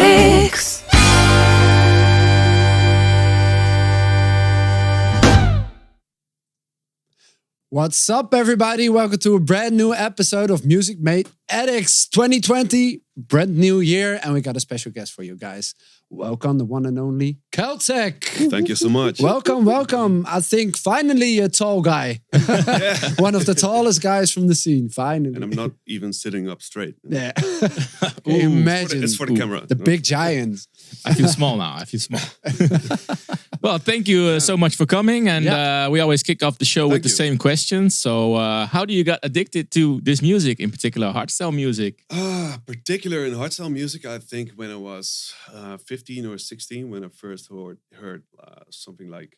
Addictz. What's up, everybody? Welcome to a brand new episode of Music Made Addictz 2020. Brand new year, and we got a special guest for you guys. Welcome, the one and only KELTEK. Thank you so much. Welcome, welcome. I think finally a tall guy. One of the tallest guys from the scene, finally. And I'm not even sitting up straight. Yeah. Imagine. It's for the camera. The big giant. I feel small now. I feel small. Well, thank you so much for coming. And we always kick off the show with the same questions. So how do you get addicted to this music, in particular hardstyle music? Particular in hardstyle music, I think when I was 15 or 16, when I first heard something like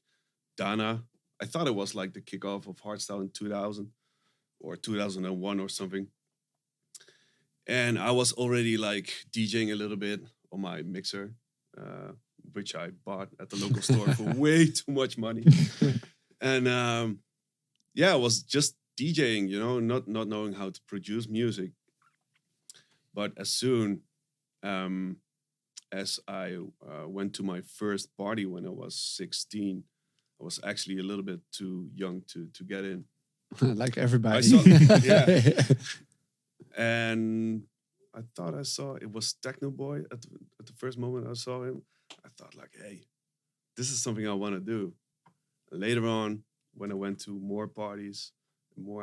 Dana. I thought it was like the kickoff of hardstyle in 2000 or 2001 or something. And I was already like DJing a little bit on my mixer, which I bought at the local store for way too much money. And I was just DJing, you know, not knowing how to produce music. But as soon as I went to my first party when I was 16, I was actually a little bit too young to get in. Like everybody. And I thought I saw, it was Techno Boy at the first moment I saw him. I thought like, hey, this is something I want to do. And later on, when I went to more parties,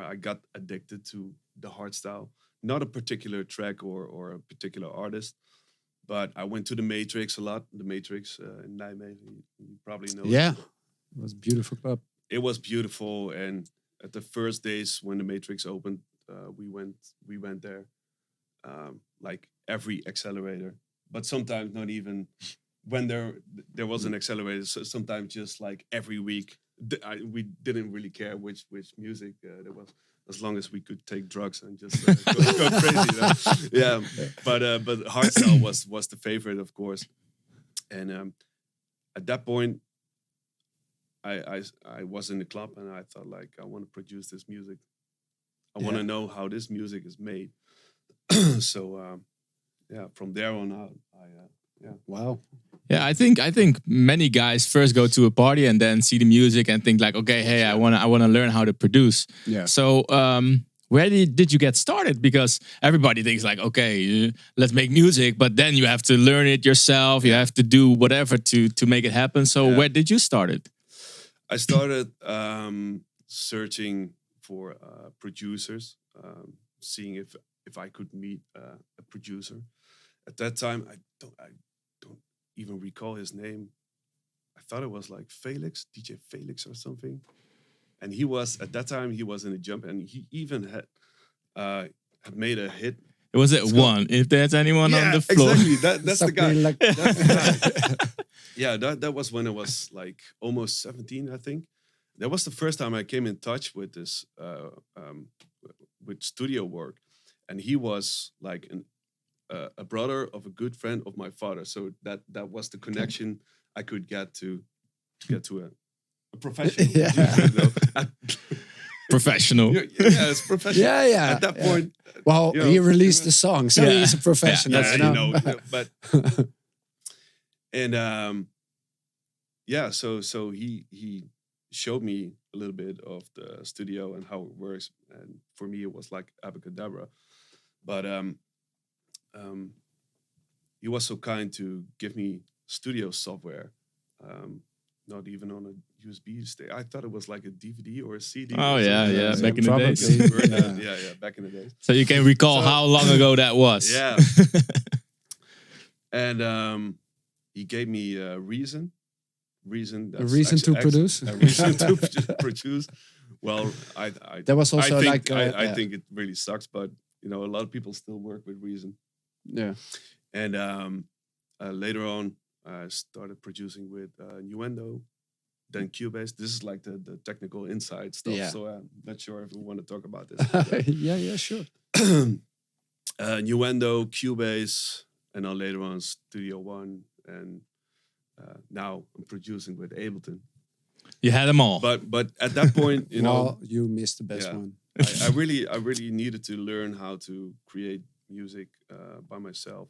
I got addicted to the hardstyle. Not a particular track or a particular artist, but I went to the Matrix a lot. The Matrix in Nijmegen, you probably know. Yeah, it was a beautiful club. It was beautiful, and at the first days when the Matrix opened, we went there, like every accelerator. But sometimes not even when there was an accelerator. So sometimes just like every week, we didn't really care which music there was. As long as we could take drugs and just go crazy, you know? Yeah. But hardstyle was the favorite, of course. And at that point, I was in the club and I thought like I want to produce this music. I want to know how this music is made. So from there on out, Wow. Yeah, I think many guys first go to a party and then see the music and think like, okay, hey, I wanna learn how to produce. Yeah. So where did you get started? Because everybody thinks like, okay, let's make music, but then you have to learn it yourself. You have to do whatever to make it happen. So where did you start it? I started searching for producers, seeing if I could meet a producer. At that time, I don't even recall his name. I thought it was like Felix, DJ Felix or something. And he was, at that time, he was in a jump, and he even had made a hit. Was it one? If there's anyone on the floor. Exactly. That's the guy. Like That's the guy. Yeah, that was when I was like almost 17, I think. That was the first time I came in touch with this, with studio work. And he was like a brother of a good friend of my father. So that was the connection I could get to a professional. Professional. Yeah, it's professional. Yeah. At that point. Well, you know, he released the song, so he's a professional. Yeah, you know? but and so he showed me a little bit of the studio and how it works, and for me it was like abracadabra. But he was so kind to give me studio software, not even on a USB stick. I thought it was like a DVD or a CD. Oh yeah, back in the days. Yeah, back in the days. So you can recall how long ago that was. Yeah. And he gave me a reason. A reason to produce. A reason to produce. Well, That was also I think it really sucks, but you know, a lot of people still work with Reason. Yeah. And later on, I started producing with Nuendo, then Cubase. This is like the technical inside stuff. Yeah. So I'm not sure if we want to talk about this. yeah, sure. Nuendo, Cubase, and then later on Studio One, and now I'm producing with Ableton. You had them all. But at that point, you know, you missed the best one. I really needed to learn how to create music by myself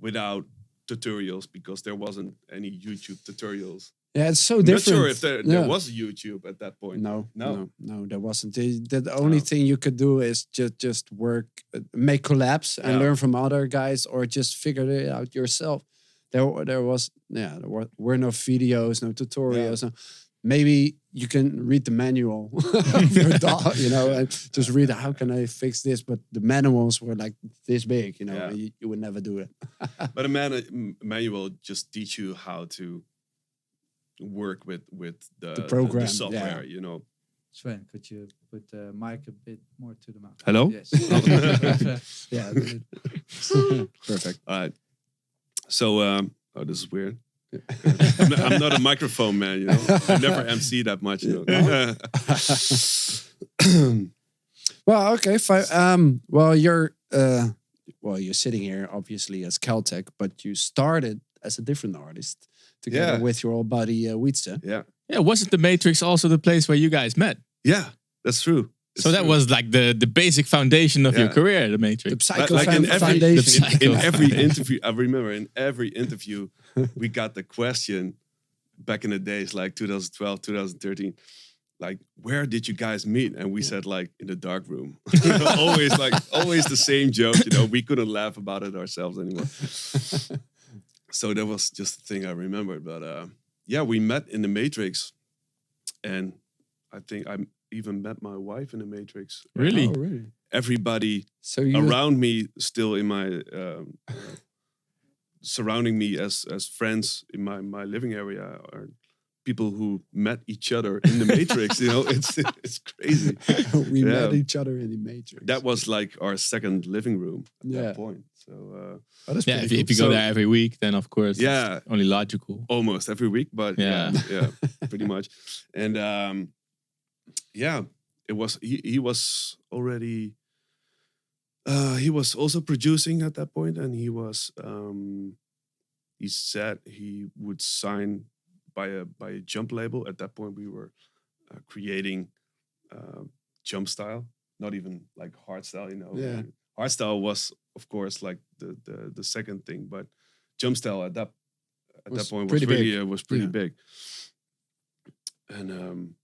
without tutorials because there wasn't any YouTube tutorials. Yeah, it's so I'm not different. sure if there was a YouTube at that point. No, No. there wasn't. The only thing you could do is just work, make collabs and learn from other guys, or just figure it out yourself. There were no videos, no tutorials. No. Maybe you can read the manual of your dog, you know, and just read how can I fix this. But the manuals were like this big, you know, and you would never do it. But a manual just teach you how to work with the program, the software, you know. Sven, could you put the mic a bit more to the mouth? Hello? Yes. Yeah. Perfect. All right. So, this is weird. I'm not a microphone man, you know. I never MC that much, you know. Well, okay, fine. Well, you're sitting here obviously as KELTEK, but you started as a different artist together with your old buddy Wietse. Yeah. Yeah, wasn't the Matrix also the place where you guys met? Yeah, that's true. So that was like the basic foundation of your career, the Matrix. The psycho foundation. foundation. In every interview, I remember in every interview, we got the question back in the days, like 2012, 2013, like, where did you guys meet? And we said, like, in the dark room. always the same joke, you know. We couldn't laugh about it ourselves anymore. So that was just the thing I remembered. But we met in the Matrix, and I think I even met my wife in the Matrix. Really? Oh, really? Everybody around me still in my surrounding me as friends in my living area are people who met each other in the Matrix. You know, it's crazy. We met each other in the Matrix. That was like our second living room at that point. So if you go there every week, then of course it's only logical. Almost every week, but yeah, pretty much. And it was he was already he was also producing at that point, and he was he said he would sign by a jump label. At that point, we were creating jump style, not even like hardstyle, you know. Yeah. Hardstyle was, of course, like the second thing, but jump style at that point was pretty big. And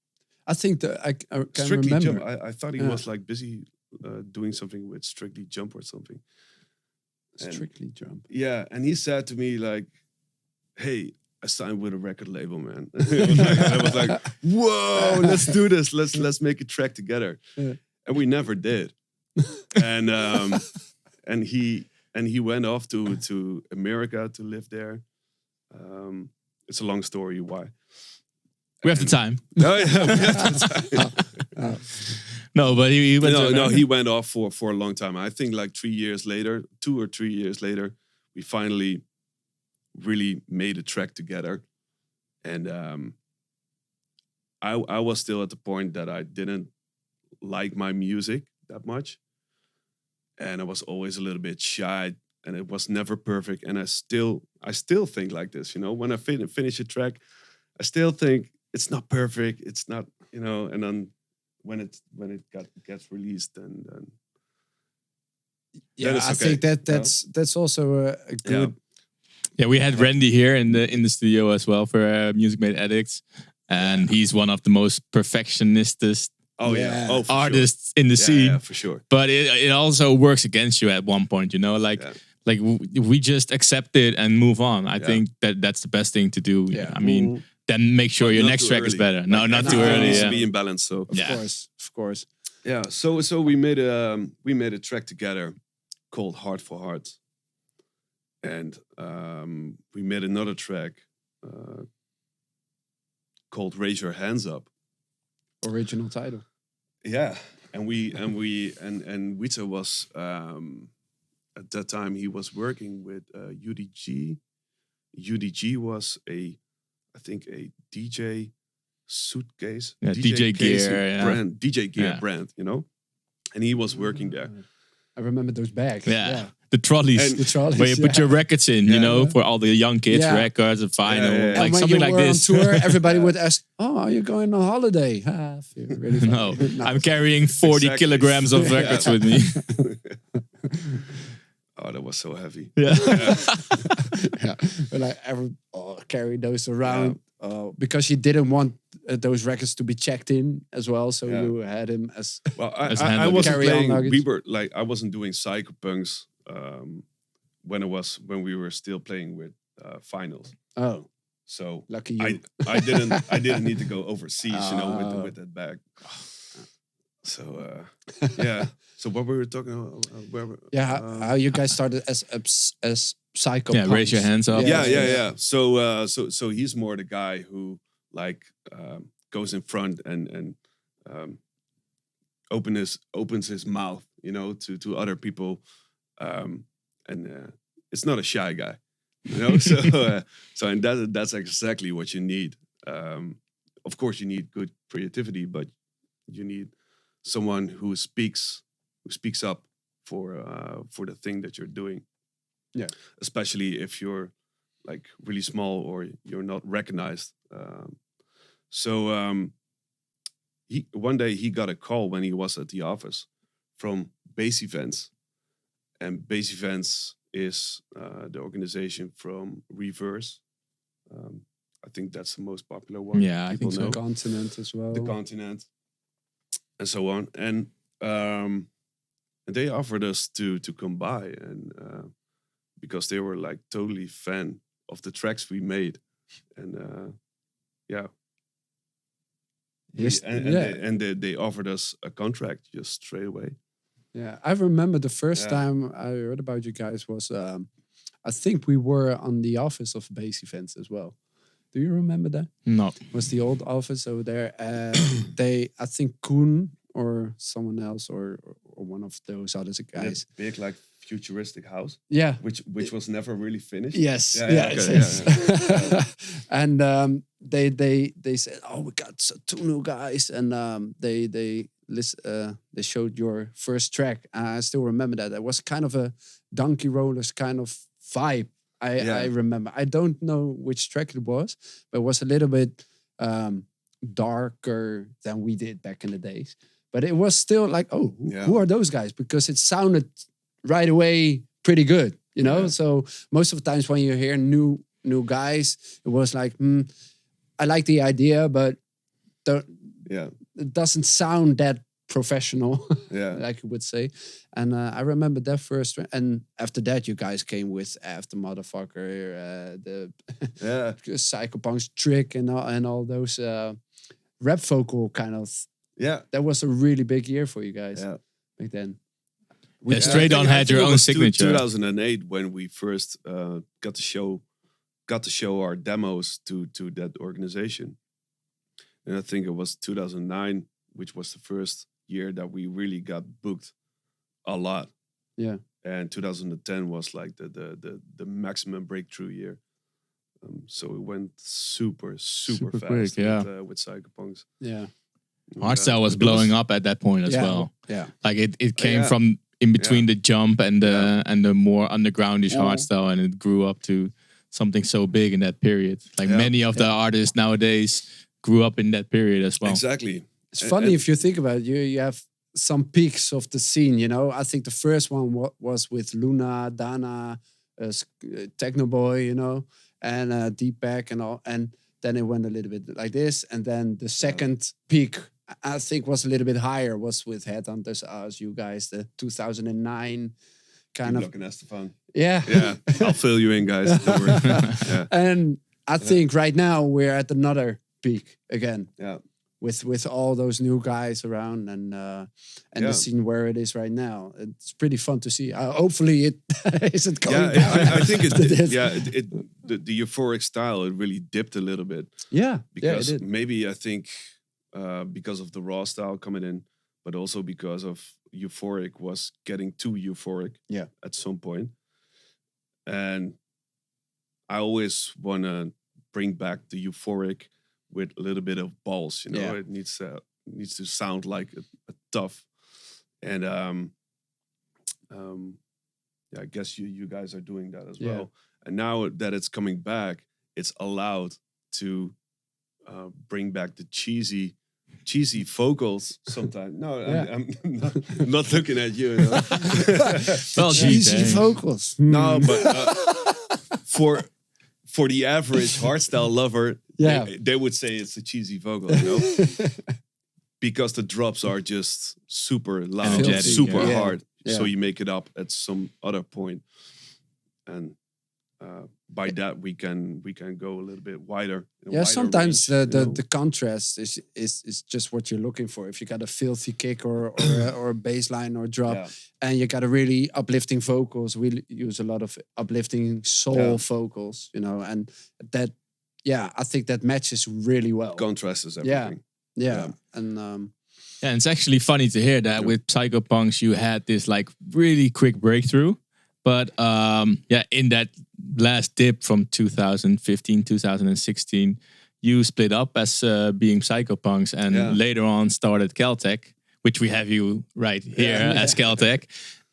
I think that I can Strictly remember. Jump. I thought he was like busy doing something with Strictly Jump or something. Strictly Jump. Yeah, and he said to me like, "Hey, I signed with a record label, man." I was like, "Whoa, let's do this. Let's make a track together." Yeah. And we never did. And he went off to America to live there. It's a long story why. We have the time. No, we have the time. No, but he went. He went off for a long time. I think like 2 or 3 years later, we finally really made a track together. And I was still at the point that I didn't like my music that much, and I was always a little bit shy, and it was never perfect. And I still think like this, you know. When I finish a track, I still think it's not perfect. It's not, you know. And then when it gets released, then yeah, I think that's also a good. Yeah, we had Randy here in the studio as well for Music Made Addictz, and he's one of the most perfectionistest artists in the scene. Yeah, for sure. But it also works against you at one point, you know, like we just accept it and move on. I think that's the best thing to do. Yeah. I mean, then make sure your next track is better. No, not too early. It needs to be in balance. So Of course. Yeah. So we made a track together called Heart for Heart. And we made another track called Raise Your Hands Up. Original title. Yeah, and Wietse was at that time he was working with UDG. UDG was I think a DJ suitcase, DJ gear brand, DJ gear brand, you know, and he was working there. I remember those bags. Yeah. The trolleys, where you put your records in, you know, for all the young kids, records and vinyl, like something like this. On tour, everybody would ask, "Oh, are you going on holiday?" Really no, I'm carrying 40 kilograms of records with me. Oh, that was so heavy. Yeah. Yeah, but I ever carry those around because you didn't want those records to be checked in as well. So you had him as Well, As I handle wasn't carry-on playing. luggage. We were like I wasn't doing psychopunks when we were still playing with finals. oh, So lucky you. I didn't need to go overseas, with that bag. So yeah. So what we were talking about? yeah, how you guys started as psycho. Yeah, raise your hands up. Yeah. So he's more the guy who like goes in front and opens his mouth, to other people, and it's not a shy guy, So and that's exactly what you need. Of course, you need good creativity, but you need someone who speaks up for the thing that you're doing. Yeah, especially if you're like really small or you're not recognized. One day he got a call when he was at the office from Bass Events, and Bass Events is the organization from Reverse. I think that's the most popular one. Yeah, I think so. The Continent as well. The Continent, and so on. And they offered us to come by, and because they were like totally fan of the tracks we made, and yeah. Yes, And they offered us a contract just straight away. Yeah, I remember the first time I heard about you guys was, I think we were on the office of Bass Events as well. Do you remember that? No. It was the old office over there. I think Koen or someone else or one of those other guys. That big like futuristic house. Yeah. Which was never really finished. Yes. Yes. And they said, "Oh, we got two new guys," and they showed your first track. I still remember that. It was kind of a Donkey Rollers kind of vibe. I remember. I don't know which track it was, but it was a little bit darker than we did back in the days. But it was still like, oh, who are those guys? Because it sounded right away pretty good, Yeah. So most of the times when you hear new guys, it was like, I like the idea, but it doesn't sound that professional, like you would say. And I remember that first, and after that, you guys came with After Motherfucker, the Psychopunks Trick, and all those rap vocal kind of. Yeah, that was a really big year for you guys back then. Straight On had your own signature. 2008 when we first got to show our demos to that organization, and I think it was 2009, which was the first year that we really got booked a lot. Yeah, and 2010 was like the maximum breakthrough year. So it went super fast. Quick, with Psychopunks. Yeah. HARDSTYLE was blowing up at that point as well. Yeah, like it came from in between the jump and the more undergroundish HARDSTYLE, and it grew up to something so big in that period. Like many of the artists nowadays grew up in that period as well. Exactly. It's funny if you think about it. You have some peaks of the scene. I think the first one was with Luna, Dana, Techno Boy, and Deep Back and all, and then it went a little bit like this, and then the second peak, I think, was a little bit higher, was with Headhunters, as you guys, the 2009 kind of. Yeah. I'll fill you in, guys. Don't worry. And I think right now we're at another peak again. Yeah. With all those new guys around and the scene where it is right now, it's pretty fun to see. Hopefully, it isn't going down. I think the euphoric style, it really dipped a little bit. Yeah, because it did. maybe I think because of the raw style coming in, but also because of euphoric was getting too euphoric. Yeah, at some point, and I always want to bring back the euphoric with a little bit of balls, It needs to sound like a tough, and I guess you guys are doing that as well. And now that it's coming back, it's allowed to bring back the cheesy cheesy vocals sometimes. No, Yeah. I'm not looking at you. you know. Well, Cheesy geez, vocals. No, but for the average hardstyle lover, Yeah. they would say it's a cheesy vocal, you know, because the drops are just super loud, Energetic, super yeah. hard. Yeah. So you make it up at some other point, and by that we can go a little bit wider. Yeah, sometimes range, the contrast is just what you're looking for. If you got a filthy kick or a bass line or drop, Yeah. and you got a really uplifting vocals, we use a lot of uplifting soul vocals, you know, and that, yeah, I think that matches really well. Contrast is Yeah. everything. Yeah, and Yeah, and it's actually funny to hear that with Psychopunks you had this like really quick breakthrough. But yeah, in that last dip from 2015, 2016, you split up as being Psychopunks and later on started KELTEK, which we have you right here as KELTEK.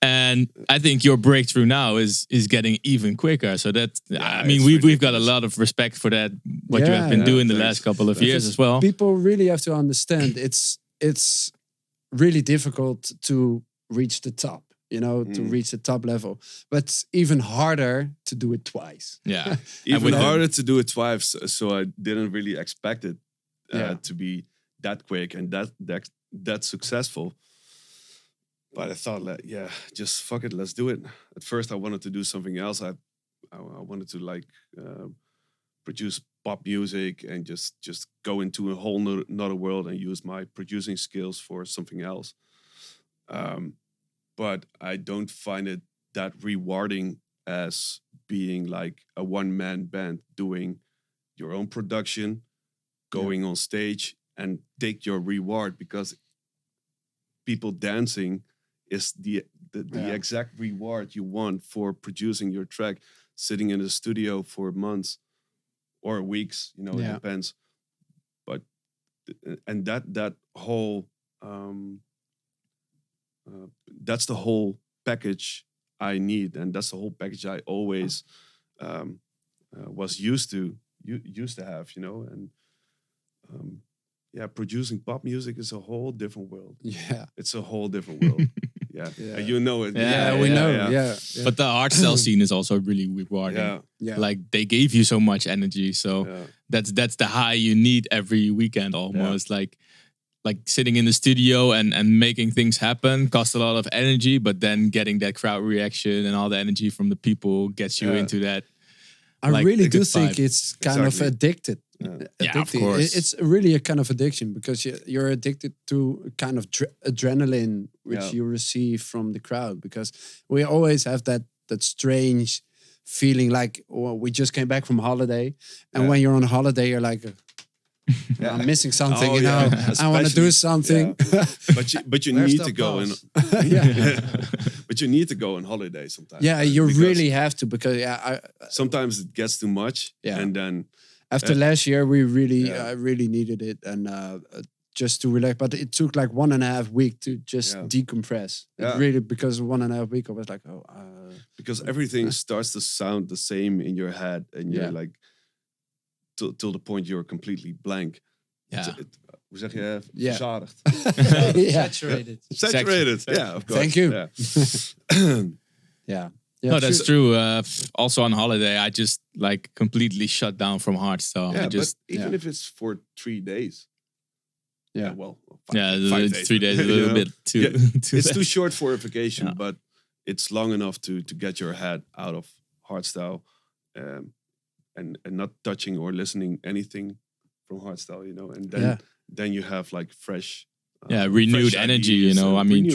And I think your breakthrough now is getting even quicker. So that I mean, we've got a lot of respect for that. What you have been doing the last couple of years as well. People really have to understand it's really difficult to reach the top. You know, to reach the top level, but it's even harder to do it twice. Yeah, Even harder to do it twice. So I didn't really expect it to be that quick and that successful. But I thought, just fuck it, let's do it. At first, I wanted to do something else. I wanted to like produce pop music and just go into a whole another world and use my producing skills for something else. But I don't find it that rewarding as being like a one-man band doing your own production, going on stage and take your reward, because people dancing is the exact reward you want for producing your track, sitting in the studio for months or weeks, you know, it depends. But and that whole that's the whole package I need, and that's the whole package I always was used to have, you know. And producing pop music is a whole different world. Yeah, it's a whole different world. And you know it. We know. But the hardstyle scene is also really rewarding. Like they gave you so much energy, so that's the high you need every weekend almost. Like sitting in the studio and making things happen costs a lot of energy, but then getting that crowd reaction and all the energy from the people gets you into that. I really do think it's kind of addicted. Yeah, of course. It's really a kind of addiction, because you're addicted to a kind of adrenaline which you receive from the crowd, because we always have that strange feeling like, oh, we just came back from holiday, and when you're on holiday you're like, I'm missing something, you know. I want to do something. But you need to go and but you need to go on holiday sometimes. Yeah, you really have to, because sometimes it gets too much. And then after last year we really really needed it, and just to relax. But it took like 1.5 weeks to just decompress. It really, because 1.5 weeks I was like, because everything starts to sound the same in your head, and you're like till the point you're completely blank. Hoe zeg je? Verzadigd. Saturated. Yeah, of course. Thank you. No, that's true. Also on holiday, I just like completely shut down from hardstyle. But even if it's for 3 days. Well, 5 days. 3 days, a little bit too. It's too short for a vacation, but it's long enough to get your head out of hardstyle, and not touching or listening anything from hardstyle, you know. And then you have like fresh. Renewed fresh energy, you know. I mean,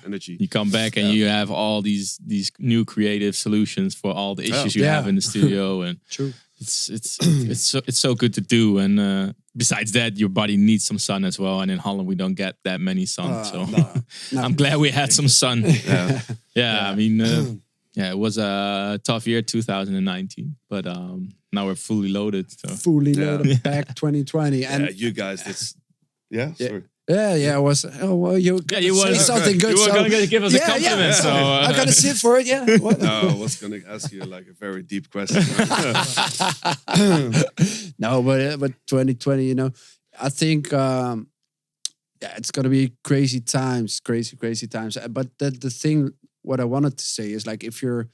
energy. You come back and you have all these new creative solutions for all the issues you have in the studio, and it's so good to do. And besides that, your body needs some sun as well. And in Holland, we don't get that many sun, so I'm glad we had some sun. I mean, it was a tough year, 2019, but now we're fully loaded. So. Fully loaded back 2020, and you guys, it's sorry. I was. Oh well, you say something good. You were going to give us a compliment, so I'm gonna sit for it. Yeah. What? No, I was going to ask you like a very deep question. No, but 2020, you know, I think yeah, it's gonna be crazy times, crazy times. But the thing, what I wanted to say is like if you're,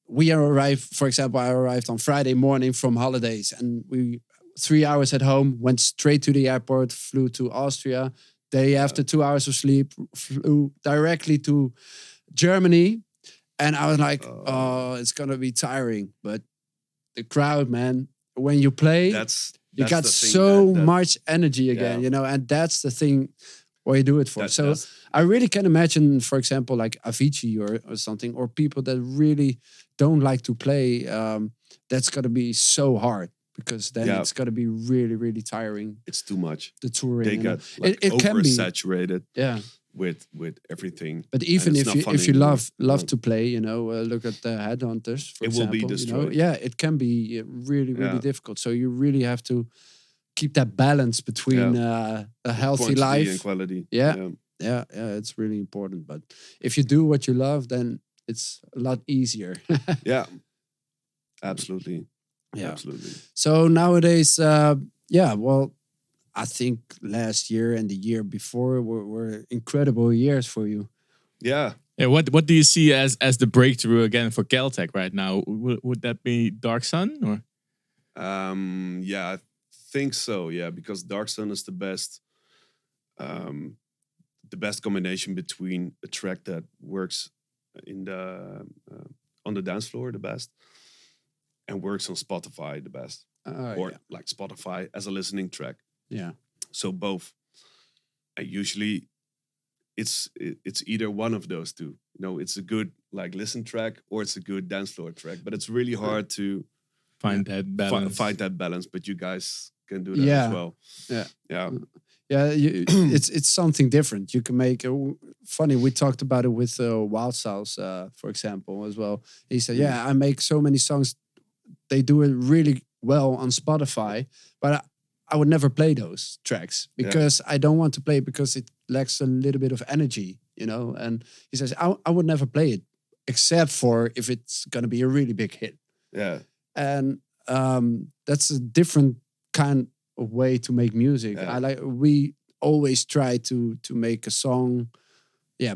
we arrived, for example, I arrived on Friday morning from holidays, and we 3 hours at home, went straight to the airport, flew to Austria. Day after 2 hours of sleep, flew directly to Germany, and I was like, oh, it's gonna be tiring. But the crowd, man, when you play, you got so much energy again, you know, and that's the thing what you do it for. So I really can imagine, for example, like Avicii or something, or people that really don't like to play. That's gonna be so hard. Because then it's got to be really, really tiring. It's too much. The touring, they get like it can be oversaturated. Yeah, with everything. But even if you love to play, you know, look at the Headhunters. For example, will be destroyed. You know? Yeah, it can be really difficult. So you really have to keep that balance between a healthy quantity life and quality. Yeah, it's really important. But if you do what you love, then it's a lot easier. Yeah, absolutely. Yeah, absolutely. So nowadays, well, I think last year and the year before were incredible years for you. Yeah. Yeah. What do you see as the breakthrough again for KELTEK right now? Would that be Dark Sun or? Yeah, I think so. Yeah, because Dark Sun is the best combination between a track that works in the on the dance floor the best, and works on Spotify the best, or like Spotify as a listening track. Yeah. So both. And usually, it's either one of those two. You know, it's a good like listen track or it's a good dance floor track. But it's really hard to find that balance. Find that balance. But you guys can do that as well. Yeah. Yeah. Yeah. It's something different. You can make. Funny, we talked about it with Wild Styles, for example, as well. He said, "Yeah, I make so many songs. They do it really well on Spotify, but I would never play those tracks because I don't want to play it because it lacks a little bit of energy, you know." And he says, I would never play it except for if it's going to be a really big hit. Yeah. And that's a different kind of way to make music. Yeah. We always try to make a song,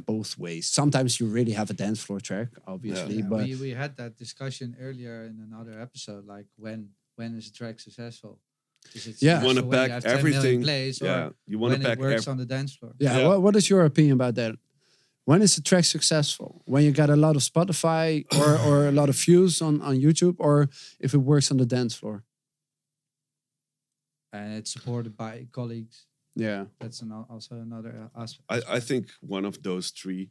both ways. Sometimes you really have a dance floor track, obviously, but we had that discussion earlier in another episode, like when is a track successful? You want to back everything. Plays, you want to back it works on the dance floor. What is your opinion about that? When is a track successful? When you got a lot of Spotify or a lot of views on YouTube, or if it works on the dance floor? And it's supported by colleagues. Yeah. That's also another aspect. I think one of those three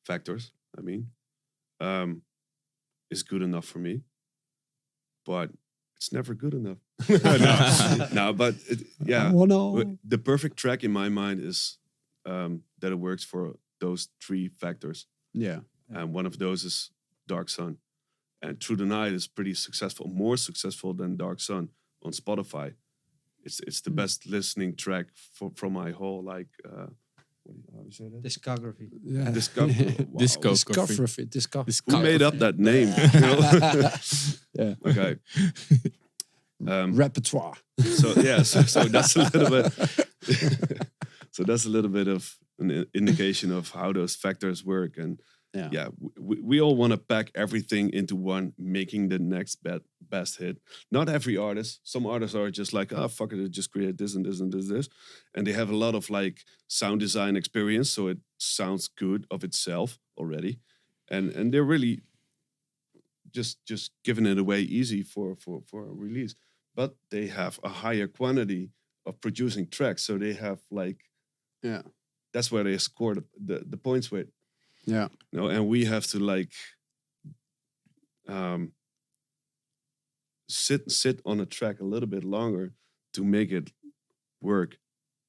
factors, is good enough for me. But it's never good enough. But the perfect track in my mind is that it works for those three factors. Yeah. And one of those is Dark Sun. And Through the Night is pretty successful, more successful than Dark Sun on Spotify. It's the best listening track from my whole how do you say that? Discography. Yeah. Discography. Discography. Who made up that name? Yeah. Okay. Repertoire. So that's a little bit. So that's a little bit of an indication of how those factors work, and we all want to pack everything into one, making the next best hit. Not every artist. Some artists are just like, fuck it, just create this and this and this, and they have a lot of like sound design experience, so it sounds good of itself already, and they're really just giving it away easy for a release. But they have a higher quantity of producing tracks, so they have like, that's where they score the points with. Yeah. And we have to like sit on a track a little bit longer to make it work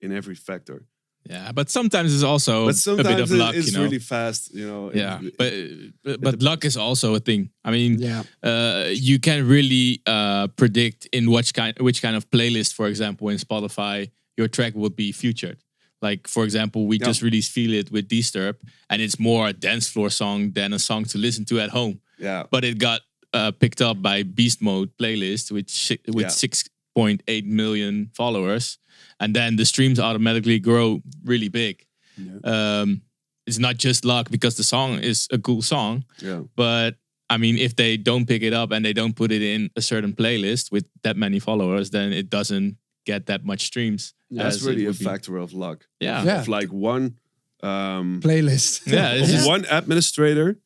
in every factor. Yeah, but sometimes it's also a bit of luck. It's really fast, Yeah, but luck is also a thing. I mean, you can really predict in which kind of playlist, for example, in Spotify, your track would be featured. Like, for example, we just released Feel It with Disturb, and it's more a dance floor song than a song to listen to at home. Yeah. But it got picked up by Beast Mode playlist with 1.8 million followers, and then the streams automatically grow really big. Yeah. It's not just luck because the song is a cool song, but I mean, if they don't pick it up and they don't put it in a certain playlist with that many followers, then it doesn't get that much streams. That's really a factor of luck. Yeah. Of like one playlist. Yeah. It's just, one administrator.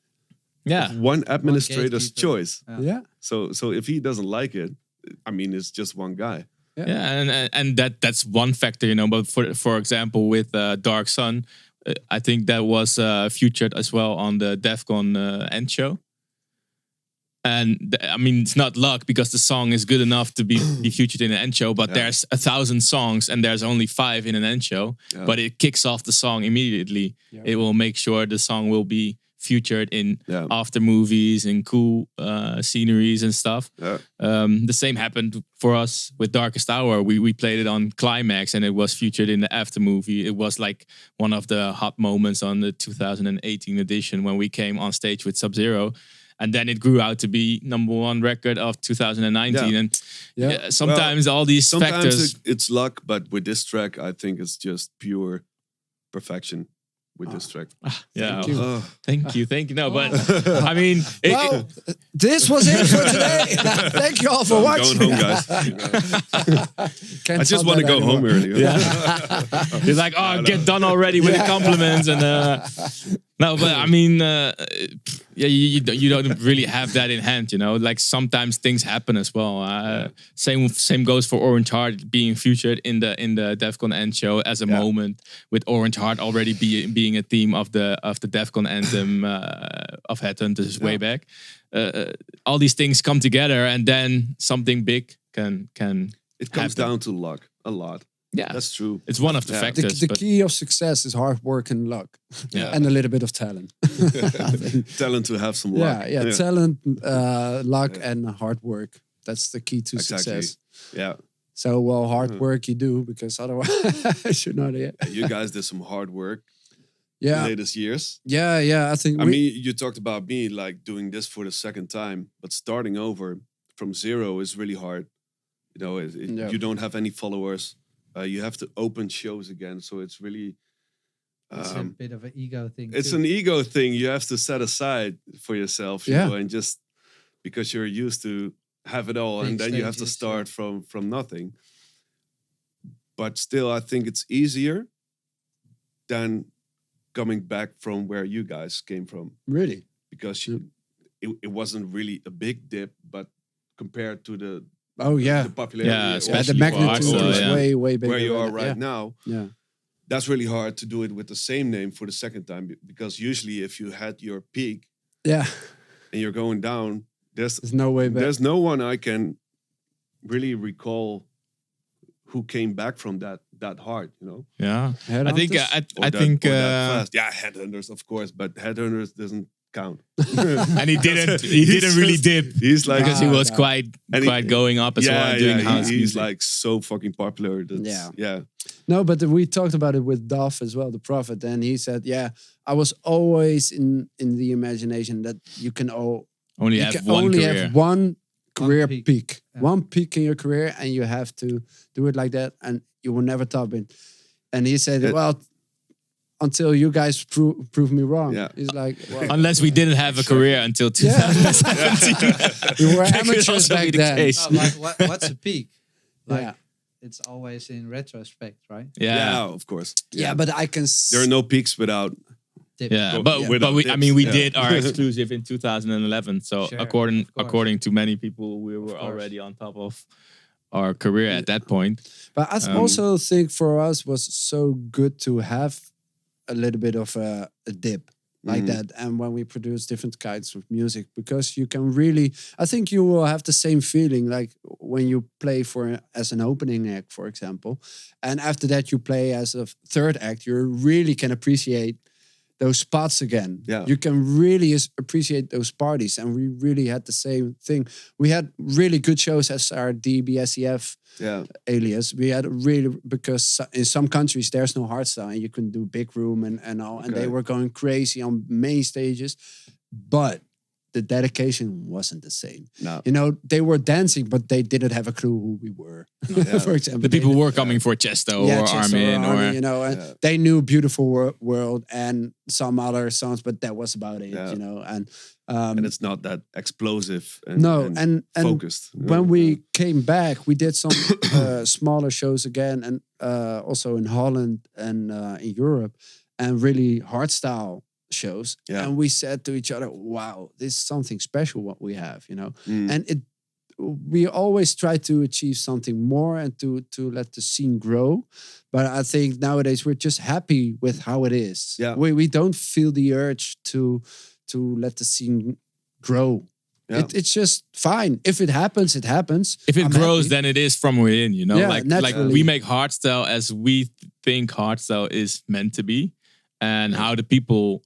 yeah. One administrator's gatekeeper. choice. Yeah. So if he doesn't like it, I mean, it's just one guy. Yeah, and that's one factor, you know. But for example, with Dark Sun, I think that was featured as well on the DEFCON end show. And I mean, it's not luck because the song is good enough to be featured in an end show. But there's 1,000 songs and there's only 5 in an end show. Yeah. But it kicks off the song immediately. Yeah. It will make sure the song will be featured in after movies and cool sceneries and stuff. Yeah. The same happened for us with Darkest Hour. We played it on Climax and it was featured in the after movie. It was like one of the hot moments on the 2018 edition when we came on stage with Sub-Zero. And then it grew out to be #1 record of 2019. Yeah. And sometimes all these factors... it's luck, but with this track, I think it's just pure perfection. With this track. Thank you. No, but I mean... this was it for today. Thank you all for watching. Going home, guys. I just want to go home early. He's like, get done already with the compliments. And no, but I mean... you don't really have that in hand, you know. Like sometimes things happen as well. Same goes for Orange Heart being featured in the DEFCON end show as a moment, with Orange Heart already being a theme of the DEFCON anthem of Headhunters way back. All these things come together, and then something big can. It comes happen. down to luck a lot. Yeah, that's true. It's one of the factors. The key of success is hard work and luck, and a little bit of talent. Talent to have some luck. Yeah. Talent, luck, and hard work. That's the key to success. Yeah. So hard work you do, because otherwise you're not here. You guys did some hard work. Yeah. In the latest years. Yeah. I mean, you talked about me like doing this for the second time, but starting over from zero is really hard. You know, you don't have any followers. You have to open shows again, so it's really... it's a bit of an ego thing. It's an ego thing you have to set aside for yourself, you know, and just because you're used to have it all, and then you have to start from nothing. But still, I think it's easier than coming back from where you guys came from. Really? Because it wasn't really a big dip, but compared to the popularity, the magnitude is way bigger. Where you are right now, that's really hard to do it with the same name for the second time, because usually if you had your peak, and you're going down, there's no way back. There's no one I can really recall who came back from that hard, you know. Yeah, I think Headhunters, of course, but Headhunters doesn't count. And he didn't really dip. He's like, because he was quite going up as well, doing house he's music. like so fucking popular. No, but we talked about it with Duff as well, the Prophet, and he said, I was always in the imagination that you can only have one career peak. Yeah. One peak in your career, and you have to do it like that, and you will never top it. And he said, until you guys prove me wrong. Yeah. It's like, unless we didn't have a career until 2017. We were amateurs back then. No, like, what's a peak? Like, it's always in retrospect, right? Yeah, of course. Yeah, but I can... There are no peaks without... Dip. Yeah, but we did our exclusive in 2011. So according to many people, we were already on top of our career at that point. But I also think for us was so good to have a little bit of a dip like that, and when we produce different kinds of music, because you can really, I think you will have the same feeling like when you play as an opening act, for example, and after that you play as a third act, you really can appreciate those spots again. Yeah. You can really appreciate those parties, and we really had the same thing. We had really good shows as our DBSTF alias. We had really, because in some countries there's no hardstyle and you can do big room and all, and they were going crazy on main stages. But the dedication wasn't the same. No. You know, they were dancing, but they didn't have a clue who we were. For example, The people were coming for Chesto or Chesto Armin or you know, and they knew Beautiful World and some other songs, but that was about it. You know, and it's not that explosive and, and focused. When we came back, we did some smaller shows again, and also in Holland and in Europe, and really hardstyle shows. And we said to each other, wow, this is something special what we have, you know. And we always try to achieve something more and to let the scene grow. But I think nowadays we're just happy with how it is. We don't feel the urge to let the scene grow. It's just fine. If it happens, it happens. If it grows, then it is from within, you know. Like we make hardstyle as we think hardstyle is meant to be, and how the people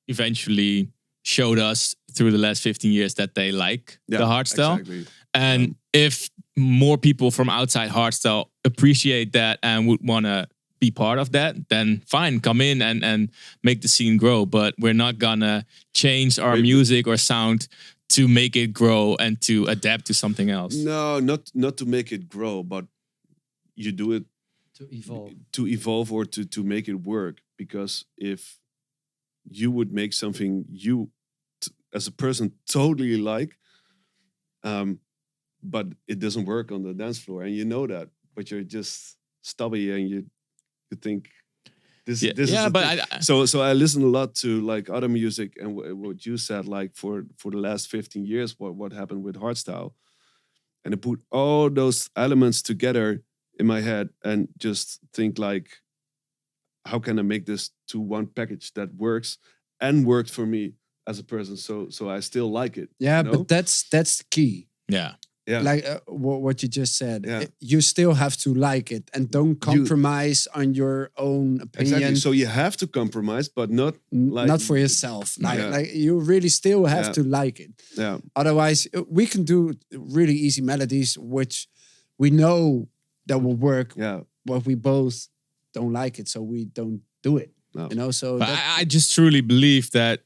eventually showed us through the last 15 years that they like the hardstyle. Exactly. And if more people from outside hardstyle appreciate that and would want to be part of that, then fine, come in and make the scene grow. But we're not gonna change our music or sound to make it grow and to adapt to something else. No, not to make it grow, but you do it to evolve or to make it work. Because if you would make something you as a person totally like, but it doesn't work on the dance floor, and you know that, but you're just stubby and you think this is but so I listen a lot to like other music, and what you said, like for the last 15 years, what happened with hardstyle, and I put all those elements together in my head and just think like, how can I make this to one package that works and worked for me as a person, so I still like it. Yeah, you know? but that's the key. Yeah. Like what you just said, you still have to like it and don't compromise on your own opinion. Exactly. So you have to compromise, but not for yourself. Like you really still have to like it. Yeah. Otherwise, we can do really easy melodies, which we know that will work. Yeah. But we both don't like it, so we don't do it. No. You know. So I just truly believe that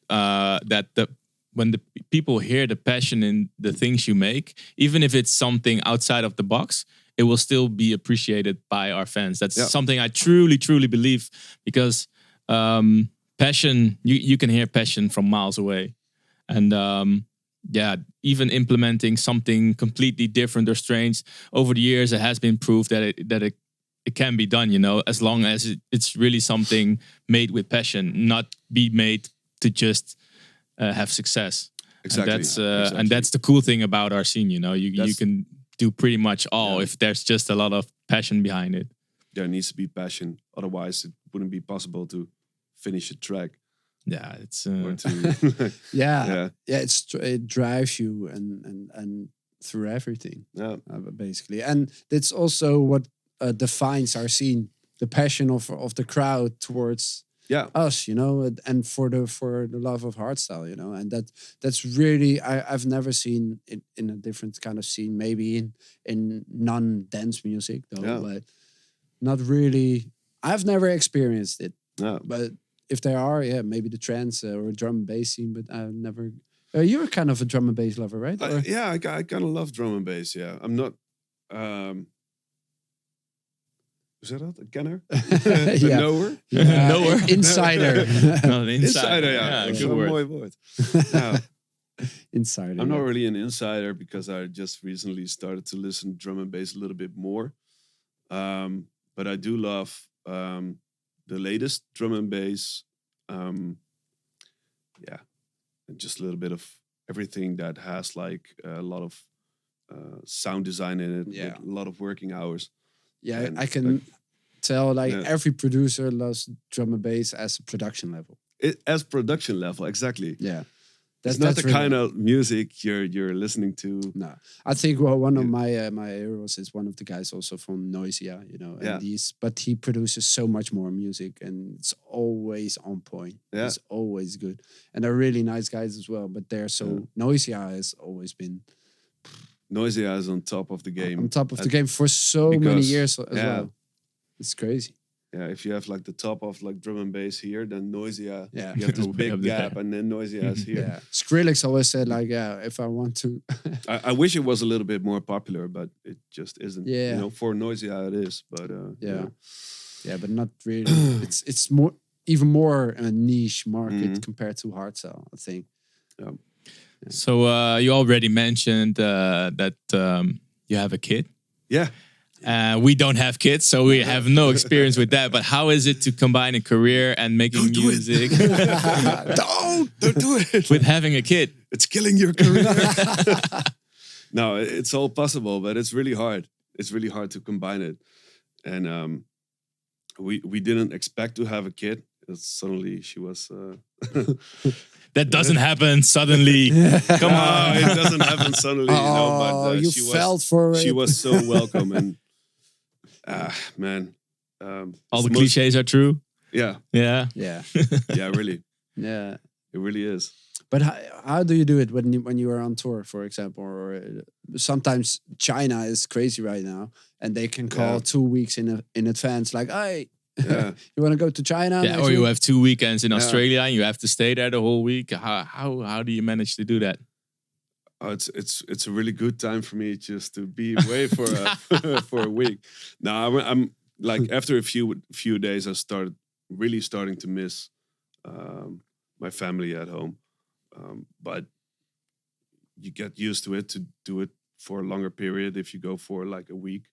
when the people hear the passion in the things you make, even if it's something outside of the box, it will still be appreciated by our fans. That's something I truly, truly believe, because passion, you can hear passion from miles away. And even implementing something completely different or strange, over the years, it has been proved that it can be done, you know, as long as it's really something made with passion, not be made to just have success. Exactly. And that's the cool thing about our scene, you know. You can do pretty much all if there's just a lot of passion behind it. There needs to be passion, otherwise it wouldn't be possible to finish a track. Yeah, it's it drives you and through everything. Yeah, basically, and that's also what defines our scene: the passion of the crowd towards us, you know, and for the love of hardstyle, you know, and that's really I've never seen it in a different kind of scene. Maybe in non-dance music though, but not really. I've never experienced it. No. But if there are, maybe the trance or drum and bass scene. But I've never. You're kind of a drum and bass lover, right? I kind of love drum and bass. Yeah, I'm not. Is that a kenner? A knower? Knower. Insider. No, an insider. Yeah, good word. word. Insider. I'm not really an insider because I just recently started to listen to drum and bass a little bit more. But I do love the latest drum and bass. And just a little bit of everything that has like a lot of sound design in it. Yeah. A lot of working hours. Yeah, and I can tell every producer loves drum and bass as a production level. As production level, exactly. Yeah. That's not the really kind of music you're listening to. No. I think one of my heroes is one of the guys also from Noisia, you know. And but he produces so much more music and it's always on point. Yeah. It's always good. And they're really nice guys as well. But they're so Noisia has always been Noisia is on top of the game. On top of the game for so many years as well. It's crazy. if you have like the top of like drum and bass here, then Noisia, Yeah. you have this We big have gap, that. and then Noisia is here. Yeah. Skrillex always said like, if I want to. I wish it was a little bit more popular, but it just isn't. Yeah. You know, for Noisia it is, but Yeah. Yeah, but not really. It's more even more a niche market compared to hardstyle, I think. So you already mentioned that you have a kid. Yeah. We don't have kids, so we have no experience with that. But how is it to combine a career and making music Don't do it. with having a kid? It's killing your career. No, it's all possible, but it's really hard. It's really hard to combine it. And we didn't expect to have a kid. Suddenly she was. That doesn't happen suddenly. Come on. It doesn't happen suddenly. But you felt for she it. was so welcome, and man, All the cliches are true. Yeah, Yeah. Yeah. yeah, really, Yeah. it really is. But how do you do it when you are on tour, for example? Or sometimes China is crazy right now, and they can call 2 weeks in advance, like, "Hey, Yeah. you want to go to China?" Yeah, next or you week?" have 2 weekends in Australia and you have to stay there the whole week. How do you manage to do that? Oh, it's a really good time for me just to be away for for a week. Now I'm like after a few days, I starting to miss my family at home. But you get used to it to do it for a longer period. If you go for like a week,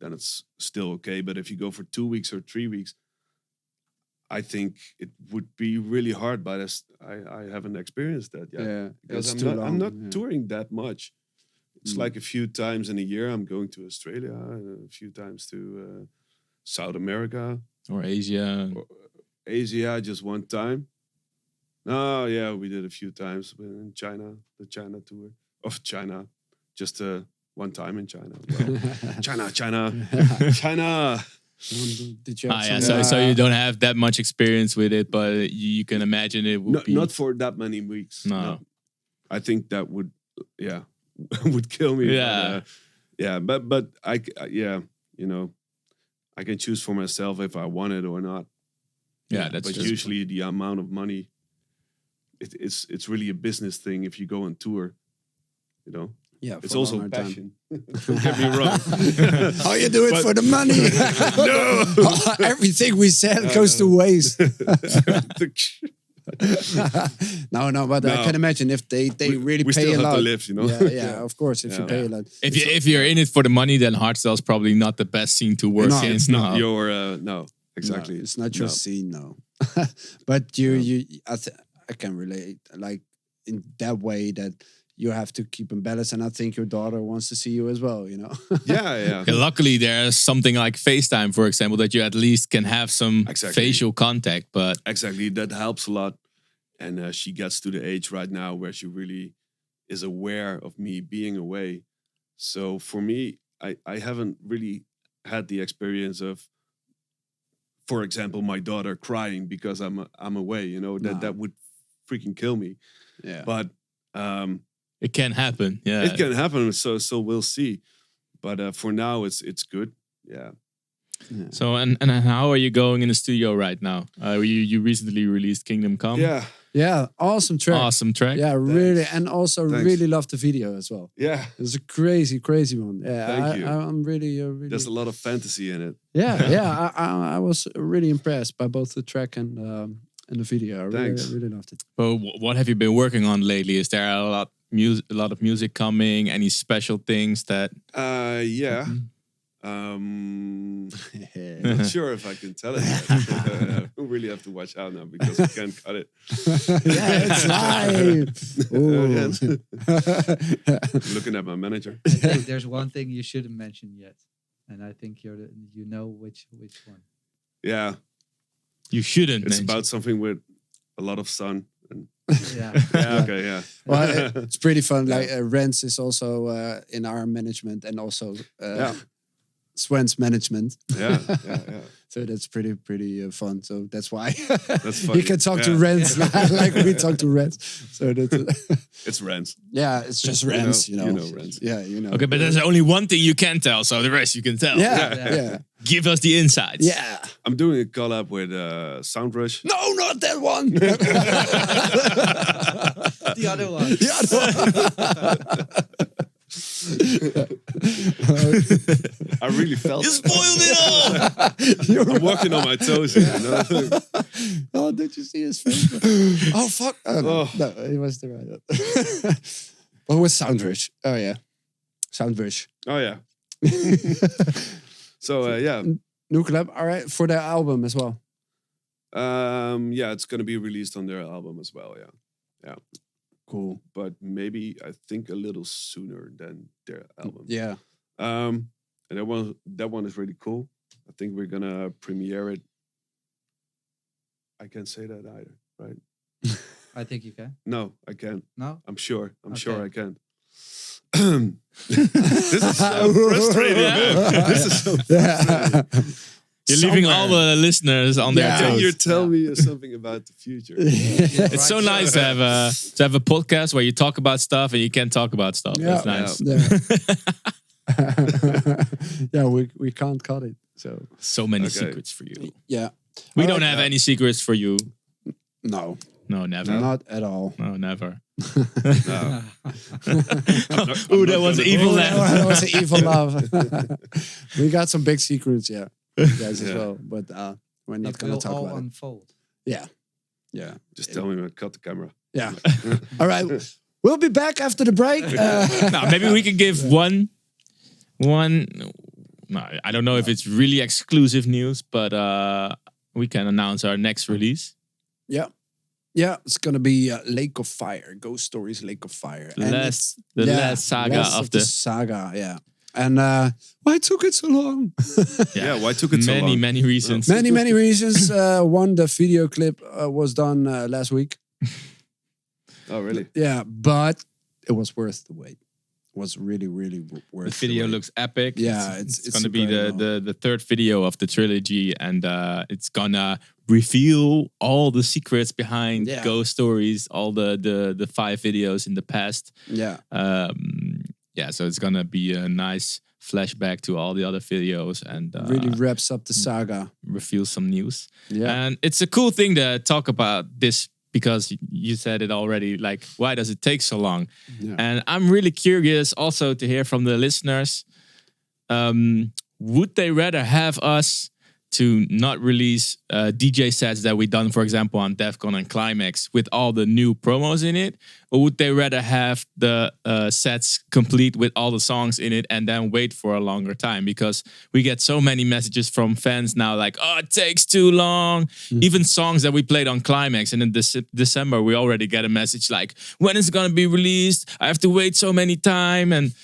then it's still okay. But if you go for 2 weeks or 3 weeks, I think it would be really hard. But I haven't experienced that yet. Yeah, Because it's I'm not yeah. touring that much. It's like a few times in a year I'm going to Australia, and a few times to South America. Or Asia? Asia, just one time. Oh, yeah, we did a few times in China, the China tour of China. Just one time in China. Well, China. Did you have Yeah, some, so you don't have that much experience with it, but you can imagine it would be... Not for that many weeks. No. I think that would, would kill me. Yeah. But you know, I can choose for myself if I want it or not. Yeah, that's but true. usually the amount of money, it's really a business thing if you go on tour, you know. Yeah, It's for a also longer time. passion. Don't get me wrong. Oh, you do it for the money. No. Everything we said goes to waste. No, but I can imagine if they really we pay still a have lot. to live, you know. Yeah, of course. If you pay a lot, If you're in it for the money, then hardstyle is probably not the best scene to work No, in. It's not No. your no, exactly. no, it's not your No. scene, no. But I can relate, like in that way that you have to keep in balance, and I think your daughter wants to see you as well. You know. Yeah. Yeah, luckily, there's something like FaceTime, for example, that you at least can have some Exactly. facial contact. But Exactly, that helps a lot. And she gets to the age right now where she really is aware of me being away. So for me, I haven't really had the experience of, for example, my daughter crying because I'm away. You know, that would freaking kill me. Yeah. But it can happen. Yeah. it can happen. So we'll see. But for now, it's good. Yeah. So and how are you going in the studio right now? You recently released Kingdom Come. Yeah, awesome track. Awesome track. Yeah, really, and also Thanks. really love the video as well. Yeah. It's a crazy one. Yeah, Thank you. I'm really. There's a lot of fantasy in it. Yeah. I was really impressed by both the track and the video. I Thanks. really loved it. Well, what have you been working on lately? Is there a lot of music coming? Any special things that? Yeah. Not sure if I can tell it yet. We really have to watch out now because we can't cut it. Yeah, it's live. Ooh. I'm looking at my manager. I think there's one thing you shouldn't mention yet, and I think you know which one. Yeah, You shouldn't. it's mention. about something with a lot of sun. And Yeah. okay, yeah. Well, it's pretty fun. Like Rens is also in our management, and also Swen's management. Yeah. So that's pretty fun. So that's why That's funny. he can talk to Rens like we talk to Rens. So that's It's Rens. yeah, it's just Rens. You know Rens. Yeah, you know. Okay, but there's only one thing you can tell, so the rest you can tell. Yeah. Give us the insights. Yeah. I'm doing a collab with Soundrush. No, not that one. The other one. I really felt You spoiled it all. I'm walking on my toes here. Oh, did you see his face? Oh, fuck. Oh, no. No, he was the right. What was Soundrush? Oh, yeah. Soundrush. Oh, yeah. So, yeah. New collab. All right. For their album as well. Yeah, it's going to be released on their album as well. Yeah. Cool. But maybe, I think, a little sooner than their album. Yeah. And that one is really cool. I think we're going to premiere it. I can't say that either, right? I think you can. No, I can't. No? I'm sure I can. This is so frustrating. This is so frustrating. You're leaving all the listeners on their Can toes. you tell me something about the future? It's so nice to have a podcast where you talk about stuff and you can talk about stuff. Yeah. That's nice. Yeah, we can't cut it. So many secrets for you. Yeah. We don't have any secrets for you. No. No, never. Not at all. No, never. No. Ooh, that was evil. That was an evil love. We got some big secrets, guys as well. But we're not going to talk all about it. unfold. Yeah. Just tell me to cut the camera. Yeah. All right. We'll be back after the break. No, maybe we could give one. No, I don't know if it's really exclusive news, but we can announce our next release. Yeah, it's gonna be Lake of Fire, Ghost Stories, Lake of Fire. The last saga of the saga. Yeah. And why took it so long? Yeah, why took it so long? Many reasons. Many reasons. One, the video clip was done last week. Oh, really? Yeah, but it was worth the wait. It was really worth The video wait. looks epic. Yeah, it's going to be the third video of the trilogy, and it's gonna reveal all the secrets behind Ghost Stories, all the 5 videos in the past. Yeah. So it's gonna be a nice flashback to all the other videos and really wraps up the saga. Reveal some news. Yeah. And it's a cool thing to talk about this because you said it already, like, why does it take so long? Yeah. And I'm really curious also to hear from the listeners. Would they rather have us to not release DJ sets that we done, for example, on DEFCON and Climax with all the new promos in it? Or would they rather have the sets complete with all the songs in it and then wait for a longer time? Because we get so many messages from fans now like, oh, it takes too long. Even songs that we played on Climax and in December, we already get a message like, when is it going to be released? I have to wait so many time. And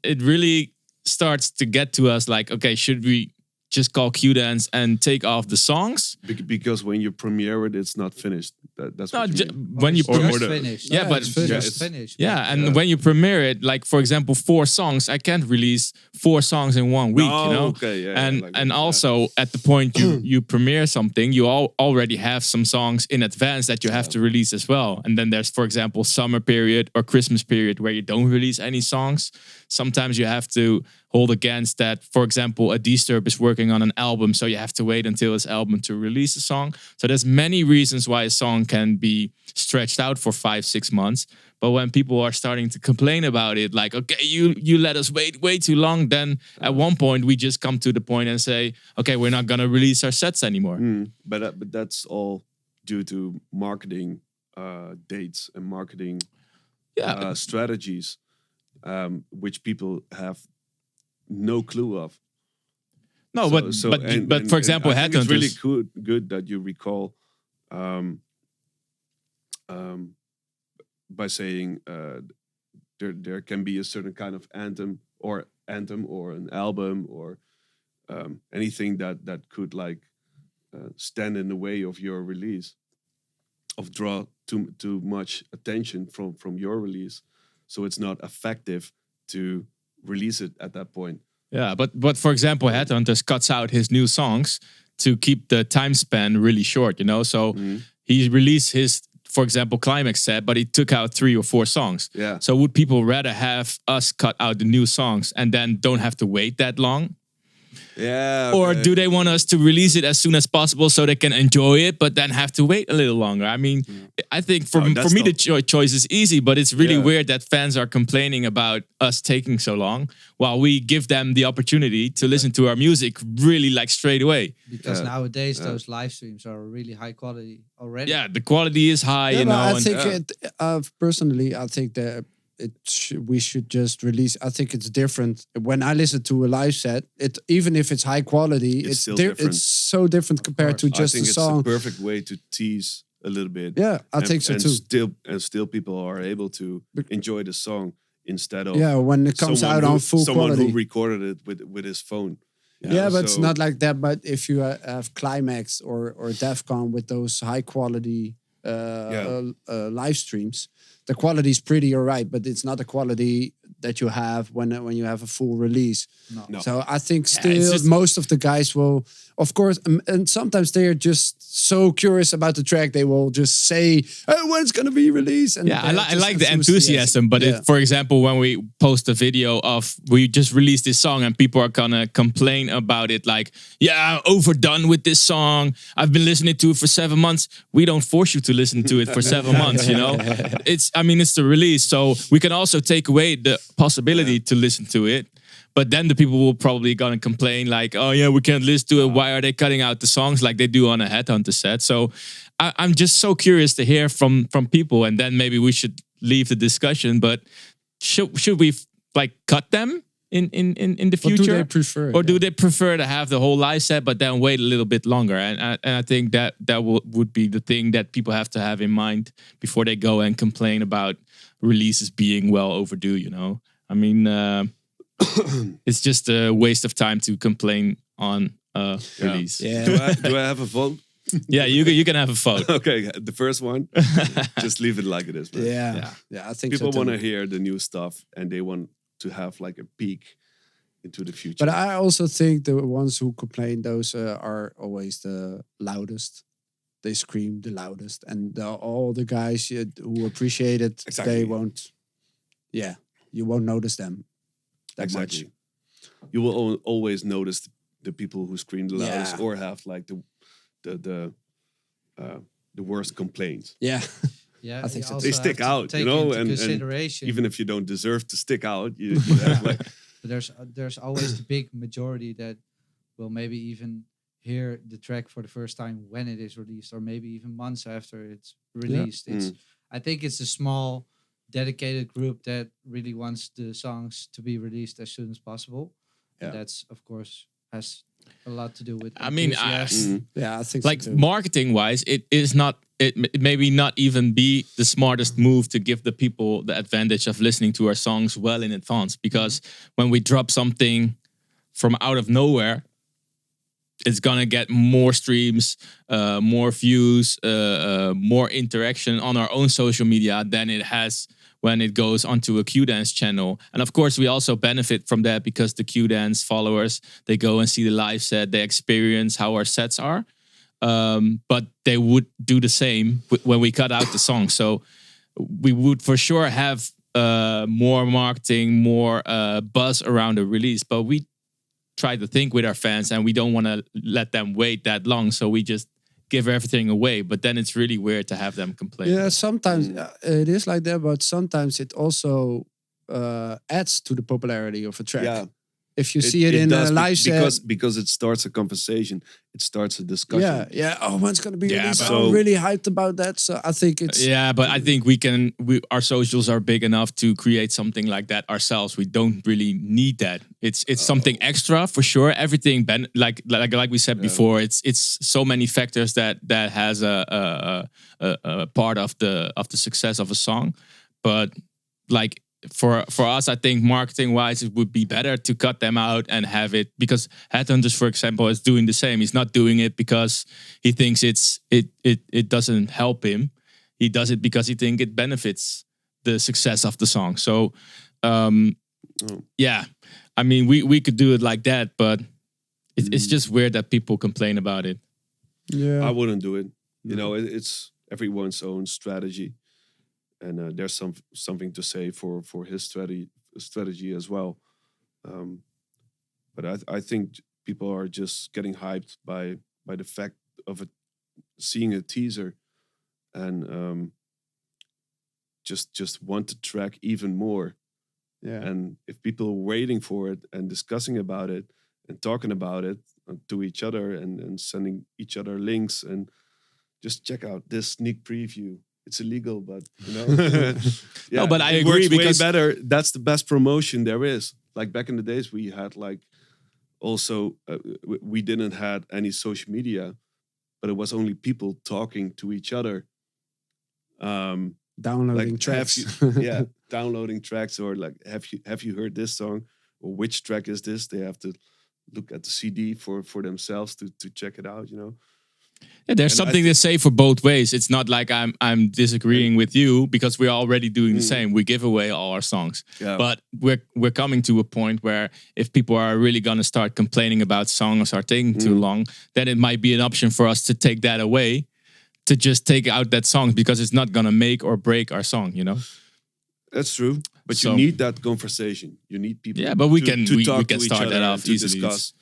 it really starts to get to us like, okay, should we just call Q-Dance and take off the songs? Because when you premiere it, it's not finished. That's what you mean. When you Just finished. Yeah, but it's finished. Yeah, and when you premiere it, like for example, 4 songs, I can't release 4 songs in 1 week, you know. Okay, and also at the point you premiere something, you already have some songs in advance that you have to release as well. And then there's, for example, summer period or Christmas period where you don't release any songs. Sometimes you have to hold against that. For example, a Disturb is working on an album, so you have to wait until his album to release a song. So there's many reasons why a song can be stretched out for 5-6 months. But when people are starting to complain about it, like, okay, you let us wait way too long, then at one point we just come to the point and say, okay, we're not gonna release our sets anymore. But that's all due to marketing dates and marketing strategies, which people have no clue of. No, but for example, I think it's Headhunters. really good that you recall by saying there can be a certain kind of anthem or an album or anything that could like stand in the way of your release, of draw too much attention from your release, so it's not effective to release it at that point. Yeah, but for example, Headhunters cuts out his new songs to keep the time span really short, you know? So he released his, for example, Climax set, but he took out 3 or 4 songs. Yeah. So would people rather have us cut out the new songs and then don't have to wait that long? Yeah. Or okay. do they want us to release it as soon as possible so they can enjoy it, but then have to wait a little longer? I mean, I think for me, the choice is easy, but it's really weird that fans are complaining about us taking so long while we give them the opportunity to listen to our music really like straight away. Because nowadays those live streams are really high quality already. Yeah, the quality is high, you know. I think personally, I think that we should just release. I think it's different when I listen to a live set. Even if it's high quality, it's so different compared to just a song. I think it's the perfect way to tease a little bit. Yeah, I think so too. Still people are able to enjoy the song instead of when it comes out on full someone quality. who recorded it with his phone. Yeah, but it's not like that. But if you have Climax or Defcon with those high quality live streams, the quality is pretty alright, but it's not the quality that you have when you have a full release. No. So I think still most of the guys will, of course, and sometimes they are just so curious about the track, they will just say, "Oh, when it's gonna be released." And I like the enthusiasm, but for example, when we post a video of we just released this song and people are gonna complain about it, like, "Yeah, I'm overdone with this song. I've been listening to it for 7 months." We don't force you to listen to it for 7 months, you know. It's the release, so we can also take away the possibility to listen to it. But then the people will probably gonna complain like, "Oh yeah, we can't listen to it. Why are they cutting out the songs like they do on a Headhunter set?" So I'm just so curious to hear from people, and then maybe we should leave the discussion. But should we like cut them in the future? Or do they prefer? Or do they prefer to have the whole live set, but then wait a little bit longer? And I think that would be the thing that people have to have in mind before they go and complain about releases being well overdue. You know, I mean. It's just a waste of time to complain on release. Yeah. Do I have a vote? Yeah, you can have a vote. Okay, the first one. Just leave it like it is, man. Yeah. I think people so want to hear the new stuff and they want to have like a peek into the future. But I also think the ones who complain, those are always the loudest. They scream the loudest, and all the guys who appreciate it, they won't. Yeah, you won't notice them. Exactly. Much. You will always notice the people who scream the loudest or have like the worst complaints. Yeah. Yeah, I think so. They stick out, you know, and even if you don't deserve to stick out, you have like. But there's always the big majority that will maybe even hear the track for the first time when it is released, or maybe even months after it's released. Yeah. I think it's a small, dedicated group that really wants the songs to be released as soon as possible. Yeah. And that's, of course, has a lot to do with. I mean, I think like so too. Marketing wise, it is not. It maybe not even be the smartest move to give the people the advantage of listening to our songs well in advance, because when we drop something from out of nowhere, it's gonna get more streams, more views, more interaction on our own social media than it has when it goes onto a Q-Dance channel. And of course, we also benefit from that because the Q-Dance followers, they go and see the live set, they experience how our sets are. But they would do the same when we cut out the song. So we would for sure have more marketing, more buzz around the release. But we try to think with our fans, and we don't want to let them wait that long. So we just give everything away. But then it's really weird to have them complain. Yeah, sometimes it is like that, but sometimes it also adds to the popularity of a track. Yeah. If you see it in a live set, because it starts a conversation, it starts a discussion. Yeah. Oh, when's gonna be released? I'm really hyped about that. So I think it's but I think our socials are big enough to create something like that ourselves. We don't really need that. It's something extra for sure. Everything like we said before. It's so many factors that has a part of the success of a song, but like. For us, I think marketing wise, it would be better to cut them out and have it, because Headhunters, for example, is doing the same. He's not doing it because he thinks it doesn't help him. He does it because he thinks it benefits the success of the song. So, I mean, we could do it like that, but it's just weird that people complain about it. Yeah, I wouldn't do it. You know, it's everyone's own strategy, and there's something to say for his strategy as well. But I think people are just getting hyped by the fact of seeing a teaser, and just want to track even more. yeah. And if people are waiting for it and discussing about it and talking about it to each other and sending each other links and just check out this sneak preview. It's illegal, but you know. No, but I it agree works way because better. That's the best promotion there is. Like back in the days, we had like also we didn't had any social media, but it was only people talking to each other. Downloading Like tracks. downloading tracks, or like have you heard this song, or which track is this? They have to look at the CD for themselves to check it out. You know. Yeah, there's something to say for both ways. It's not like I'm disagreeing with you because we're already doing the same. We give away all our songs, but we're coming to a point where if people are really gonna start complaining about songs are taking too long, then it might be an option for us to take that away, to just take out that song because it's not gonna make or break our song. You know. That's true, but So- you need that conversation. You need people. Yeah, but we to can talk can to each start other that and off to easily. discuss,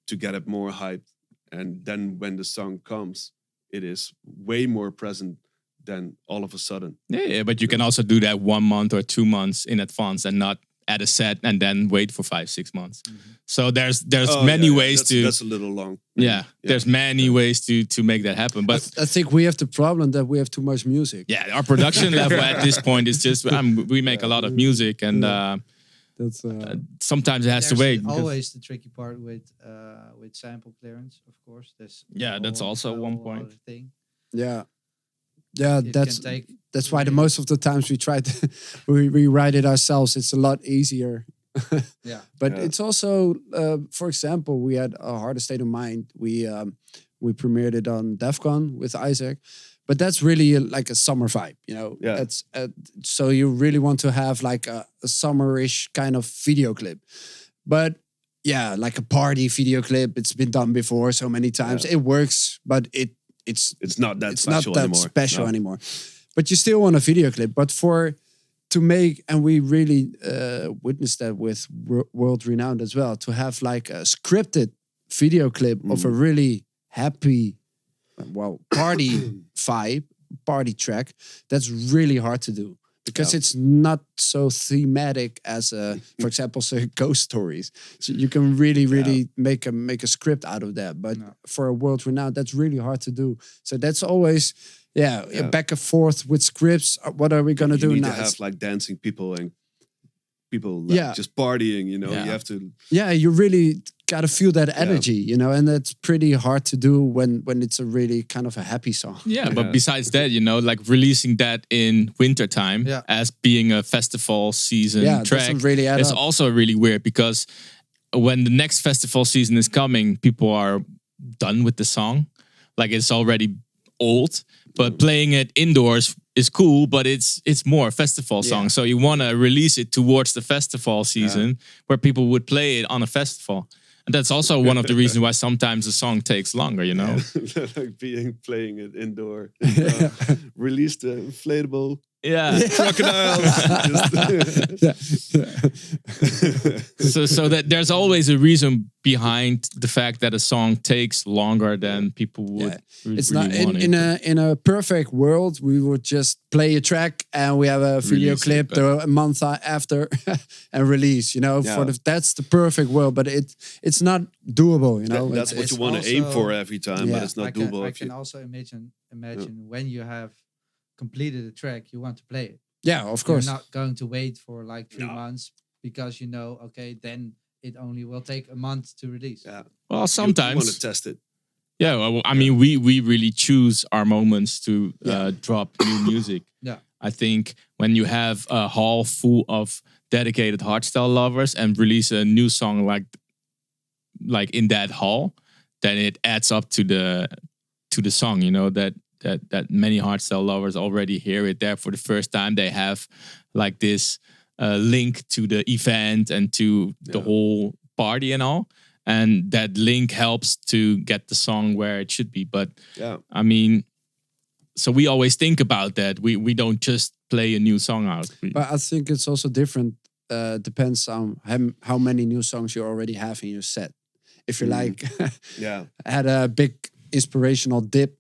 to get it more hyped. And then when the song comes, it is way more present than all of a sudden. Yeah, but you can also do that 1 month or 2 months in advance and not add a set and then wait for 5-6 months. So there's many ways that's a little long. There's many ways to make that happen. But I think we have the problem that we have too much music. yeah, our production level at this point is just we make a lot of music and That's sometimes it has to There's wait. because- always the tricky part with sample clearance, of course. That's also a one whole point. other thing. yeah. It That's can take that's why the most of the times we try to we write it ourselves. It's a lot easier. Yeah. But it's also, for example, we had a Hardest State of Mind. We premiered it on DEF CON with Isaac, but that's really like a summer vibe, you know. Yeah. That's so you really want to have like a summerish kind of video clip, but yeah, like a party video clip. It's been done before so many times. Yeah. It works, but It's not that it's special not that anymore. special No. anymore. But you still want a video clip. But to make, and we really witnessed that with World Renowned as well, to have like a scripted video clip of a really happy, party vibe, party track, that's really hard to do. Because it's not so thematic as, for example, say Ghost Stories. So you can really make a script out of that. But for a World Renowned, that's really hard to do. So that's always, back and forth with scripts. What are we gonna do You need now? to have like dancing people and people like, just partying. You know, you have to. Yeah, you really gotta feel that energy, you know, and that's pretty hard to do when it's a really kind of a happy song. Yeah, but besides that, you know, like releasing that in wintertime as being a festival season track doesn't really add is up. also really weird because when the next festival season is coming, people are done with the song. Like it's already old, but playing it indoors is cool, but it's more a festival song. So you want to release it towards the festival season where people would play it on a festival. And that's also one of the reasons why sometimes a song takes longer, you know? Like playing it indoor. Release the inflatable crocodiles. So that there's always a reason behind the fact that a song takes longer than people would. It's really not want it. in a perfect world. We would just play a track and we have a video Release clip a month after and release. You know, that's the perfect world. But it's not doable. You know, that's what you want to aim for every time, but it's not doable. I can also imagine when you have completed a track, you want to play it. Yeah, of course. You're not going to wait for like 3 months because you know, okay, then it only will take a month to release. Yeah. Well, sometimes you want to test it. Yeah, well, I mean, we really choose our moments to drop new music. Yeah. I think when you have a hall full of dedicated hardstyle lovers and release a new song like in that hall, then it adds up to the song, you know, that many hardstyle lovers already hear it there for the first time. They have like this link to the event and to the whole party and all. And that link helps to get the song where it should be. But I mean, so we always think about that. We don't just play a new song out. But I think it's also different. Depends on how many new songs you already have in your set. If you like, had a big inspirational dip,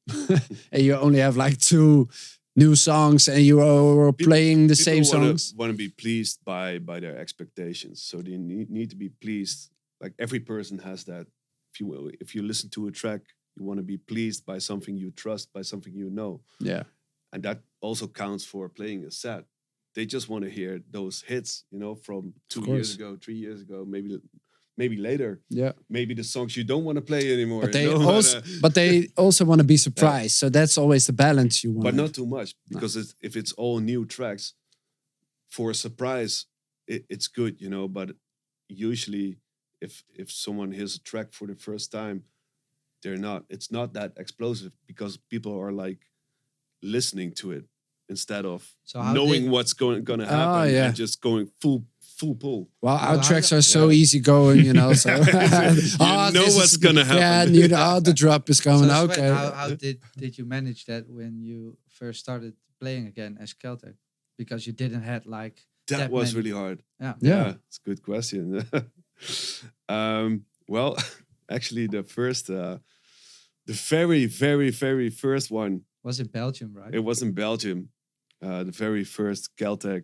and you only have like 2 new songs, and you are playing the same songs. Want to be pleased by their expectations, so they need to be pleased. Like every person has that. If you listen to a track, you want to be pleased by something you trust, by something you know. Yeah, and that also counts for playing a set. They just want to hear those hits, from 2 years ago, 3 years ago, maybe later. Yeah, maybe the songs you don't want to play anymore. But they also want to be surprised. So that's always the balance you want. But not too much, because if it's all new tracks, for a surprise, it's good, But usually, if someone hears a track for the first time, it's not that explosive, because people are like listening to it instead of knowing what's going to happen and just going full pull. Well, our tracks are so easy going, So you know what's going to happen. Yeah, and you know the drop is coming. So okay. How did you manage that when you first started playing again as KELTEK? Because you didn't have like that was many. Really hard. Yeah, it's a good question. Well, actually, the very, very, very first one was in Belgium, right? It was in Belgium. The very first KELTEK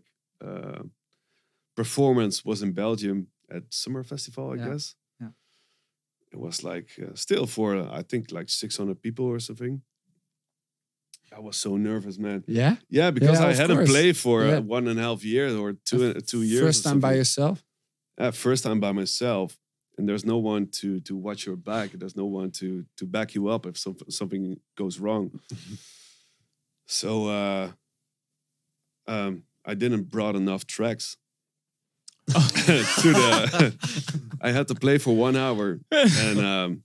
performance was in Belgium at Summer Festival, I guess. Yeah. It was like still for I think like 600 people or something. I was so nervous, man. Yeah. Yeah, because I hadn't played for 1.5 years or two years. First time by yourself. First time by myself, and there's no one to watch your back. There's no one to back you up if something goes wrong. So I didn't brought enough tracks I had to play for 1 hour, and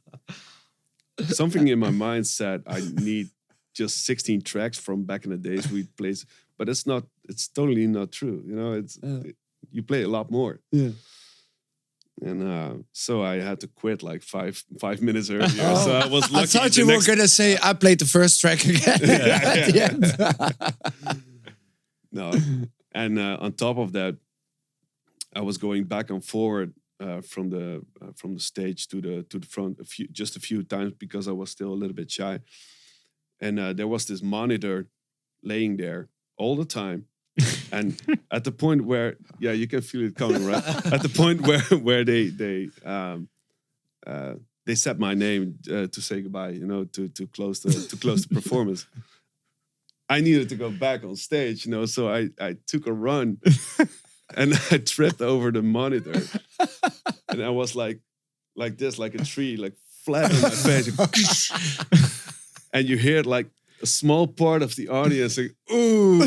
something in my mind said I need just 16 tracks from back in the days we played, but it's totally not true. You play a lot more. Yeah. And so I had to quit like five minutes earlier. So I was lucky. I thought you were gonna say I played the first track again. At the end. No, and on top of that, I was going back and forward from the stage to the front a few times because I was still a little bit shy. And there was this monitor laying there all the time. And at the point where, you can feel it coming, right? At the point where they said my name to say goodbye, to close the performance. I needed to go back on stage, so I took a run and I tripped over the monitor, and I was like this, like a tree, like flat on my face, and you hear it like a small part of the audience like, ooh.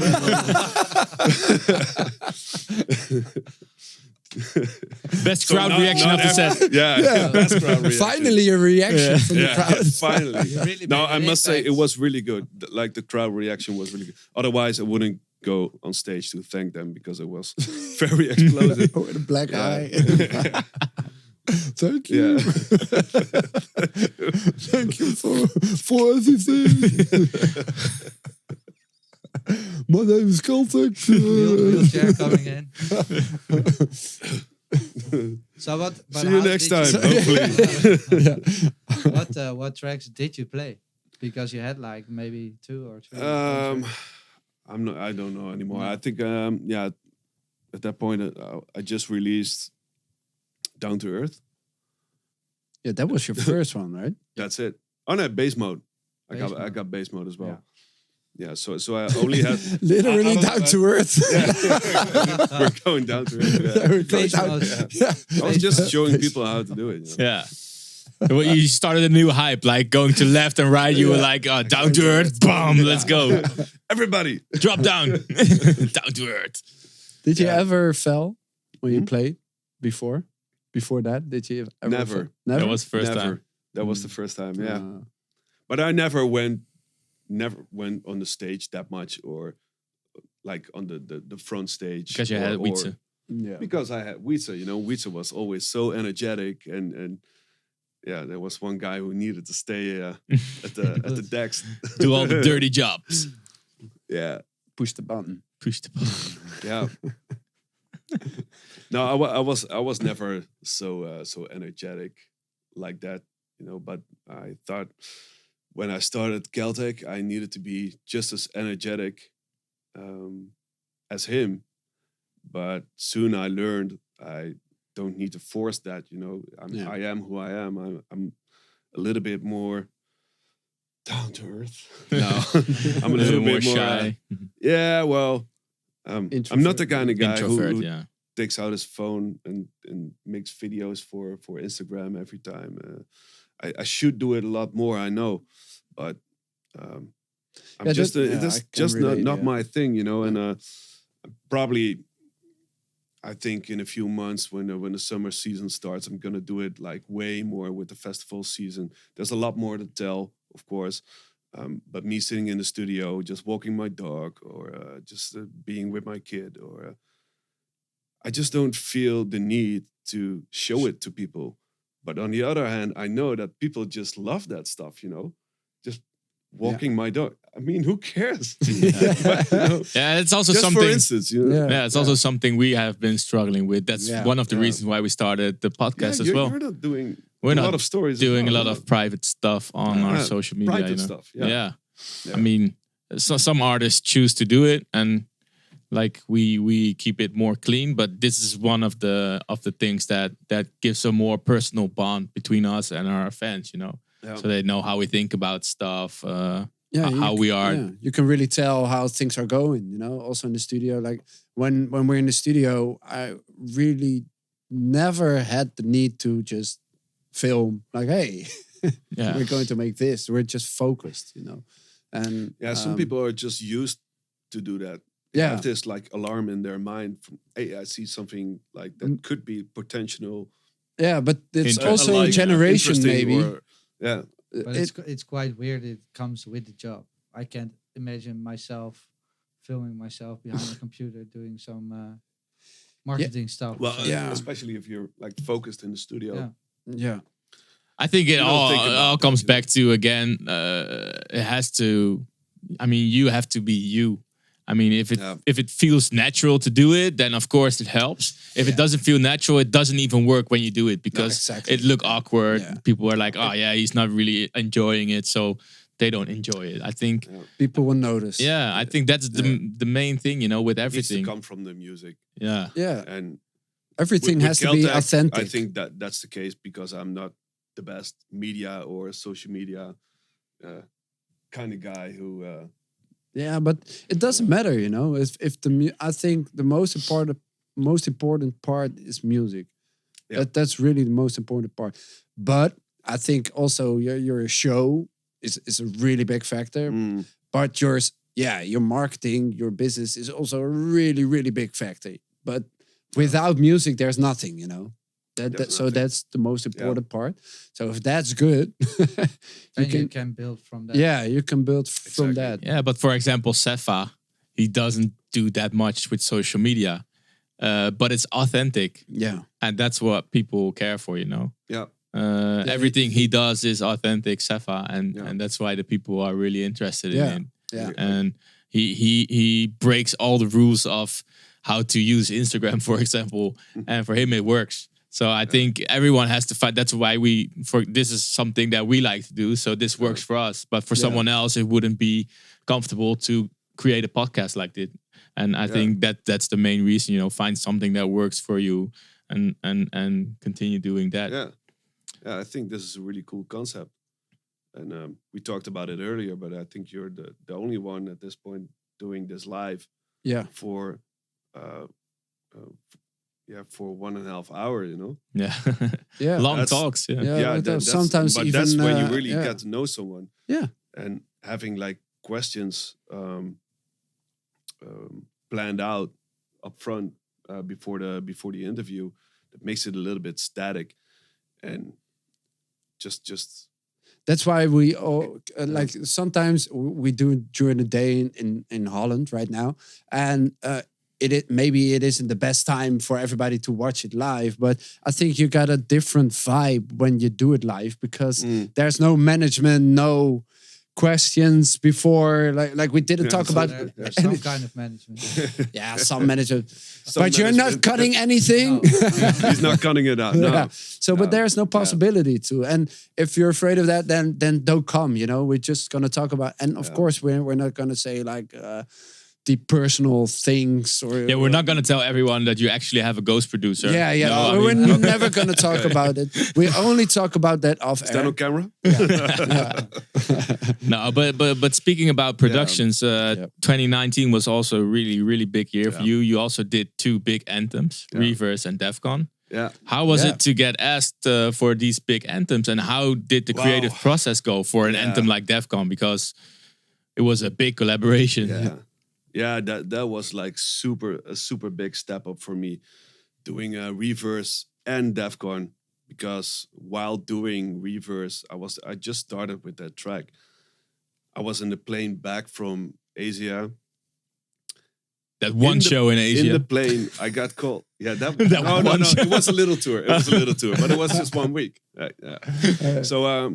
Best crowd reaction of the set. Yeah. Best crowd reaction. Finally, a reaction from the crowd. Finally. Really No, I must say impact. it was really good. Like the crowd reaction was really good. Otherwise, I wouldn't go on stage to thank them because it was very explosive. With a black eye. Thank Yeah. you. Thank you for everything. My name is KELTEK. Wheelchair coming in. So what? But See you how next did time, hopefully. What tracks did you play? Because you had like maybe 2 or 3. I don't know anymore. I think at that point I just released Down to Earth. Yeah, that was your first one, right? That's it. Oh no, bass mode. I got bass mode as well. Yeah, so I only had Literally down to earth. We're going down to earth. Yeah. We're going Bass down- mode. yeah. I was just showing people how to do it. Yeah. Well, you started a new hype, like going to left and right. You were like, down to earth, boom, let's go. Everybody, Drop down. Down to earth. Did you ever fell when you played before? Before that, did you ever? Never. Fall? Never. That was the first never. time. That was the first time. Yeah, but I never went on the stage that much, or like on the front stage. Because you had or, Wietse. Yeah. Because I had Wietse, Wietse was always so energetic, and yeah, there was one guy who needed to stay at the decks, Do all the dirty jobs. Yeah, Push the button. Push the button. yeah. No, I was never so energetic like that, But I thought when I started KELTEK, I needed to be just as energetic as him. But soon I learned I don't need to force that. I am who I am. I'm a little bit more down to earth. No, I'm a little bit more shy. Yeah, well, I'm not the kind of guy who takes out his phone and makes videos for Instagram every time. I should do it a lot more, I know, but it's just not my thing, And probably, I think in a few months when the summer season starts, I'm gonna do it like way more with the festival season. There's a lot more to tell, of course. But me sitting in the studio, just walking my dog, or just being with my kid, or I just don't feel the need to show it to people. But on the other hand, I know that people just love that stuff, just walking my dog. I mean, who cares? Yeah, it's also just something. For instance, it's also something we have been struggling with. That's one of the reasons why we started the podcast as well. You're not doing We're a not lot of stories. doing a lot of private stuff on our social media. Private stuff. Yeah. I mean, some artists choose to do it, and like we keep it more clean. But this is one of the things that gives a more personal bond between us and our fans. So they know how we think about stuff. How we are. Yeah. You can really tell how things are going. Also in the studio. Like when we're in the studio, I really never had the need to just film. Like, hey, we're going to make this. We're just focused. And some people are just used to do that. They have this like alarm in their mind from, hey, I see something like that could be potential. Yeah, but it's also a generation maybe. But it's quite weird. It comes with the job. I can't imagine myself filming myself behind a computer doing some marketing stuff. Well, especially if you're like focused in the studio. Yeah. I think it all comes back to, again, it has to, I mean, you have to be you. I mean, if it feels natural to do it, then of course it helps. If it doesn't feel natural, it doesn't even work when you do it, because it look awkward. Yeah. People are like, oh yeah, he's not really enjoying it, so they don't enjoy it. I think people will notice. Yeah, I think that's the main thing, with everything. It needs to come from the music. Yeah. And everything has to be authentic. I think that's the case, because I'm not the best media or social media kind of guy who. Yeah, but it doesn't matter, If I think the most important part is music. Yeah. That's really the most important part. But I think also your show is a really big factor. But your marketing, your business is also a really, really big factor. But without music, there's nothing, So that's the most important part. So if that's good, you can build from that. Yeah, you can build from that. Yeah, but for example, Sefa, he doesn't do that much with social media, but it's authentic. Yeah, and that's what people care for, Yeah. Everything he does is authentic, Sefa, and that's why the people are really interested in him. Yeah, and he breaks all the rules of how to use Instagram, for example, and for him it works. So I think everyone has to fight. That's why this is something that we like to do. So this works for us. But for someone else, it wouldn't be comfortable to create a podcast like this. And I think that's the main reason, find something that works for you and continue doing that. Yeah. Yeah, I think this is a really cool concept. And we talked about it earlier, but I think you're the only one at this point doing this live. Yeah. For 1.5 hours, Yeah. Yeah. Long talks. Yeah. Sometimes but even, that's when you really get to know someone. Yeah. And having like questions planned out up front before the interview, that makes it a little bit static, and just. That's why we all like sometimes we do it during the day in Holland right now, and maybe it isn't the best time for everybody to watch it live, but I think you got a different vibe when you do it live because there's no management, no questions before. Like we didn't talk about. There's some kind of management. Yeah, some management. But you're not cutting anything. No. He's not cutting it out. No. Yeah. So, but there's no possibility to. And if you're afraid of that, then don't come. You know, we're just gonna talk about. And of course, we're not gonna say like. The personal things or we're not going to tell everyone that you actually have a ghost producer. No, we're never going to talk about it. We only talk about that off air. Is that on camera? No, but speaking about productions, 2019 was also a really big year for you. You also did 2 big anthems, Reverse and Defcon. Yeah. How was it to get asked for these big anthems, and how did the creative process go for an anthem like Defcon? Because it was a big collaboration. Yeah, that was like a super big step up for me, doing a Reverse and Defcon, because while doing Reverse, I just started with that track. I was in the plane back from Asia. That one show in Asia. In the plane, I got called. Yeah, no. It was a little tour. It was a little tour, but it was just 1 week. Yeah. So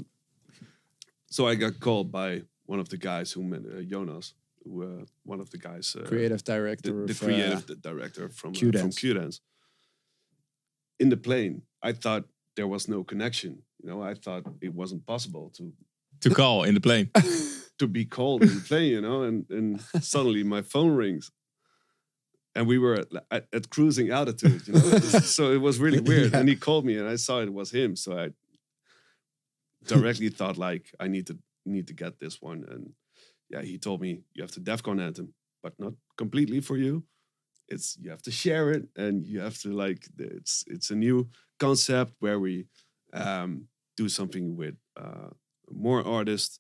I got called by one of the guys who met Jonas. One of the guys, creative director, the creative director from Q-Dance. In the plane, I thought there was no connection. You know, I thought it wasn't possible to call in the plane, to be called in the plane. You know, and suddenly my phone rings, and we were at cruising altitude. You know, so it was really weird. And he called me, and I saw it was him. So I directly thought like I need to get this one. And yeah, he told me you have to Defcon anthem, but not completely for you. You have to share it, and you have to like it's a new concept where we do something with more artists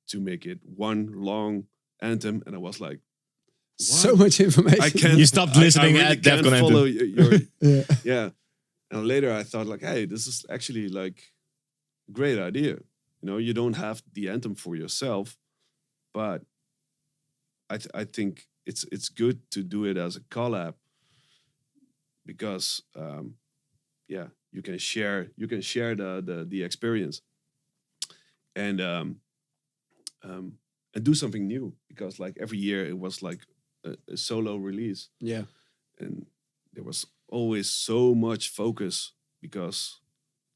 to make it one long anthem. And I was like, what? So much information. I can't. You stopped listening I really at Defcon anthem. Follow your yeah. And later I thought like, hey, this is actually like a great idea. You know, you don't have the anthem for yourself. But I think it's good to do it as a collab, because you can share the experience and do something new, because like every year it was like a solo release. Yeah. And there was always so much focus, because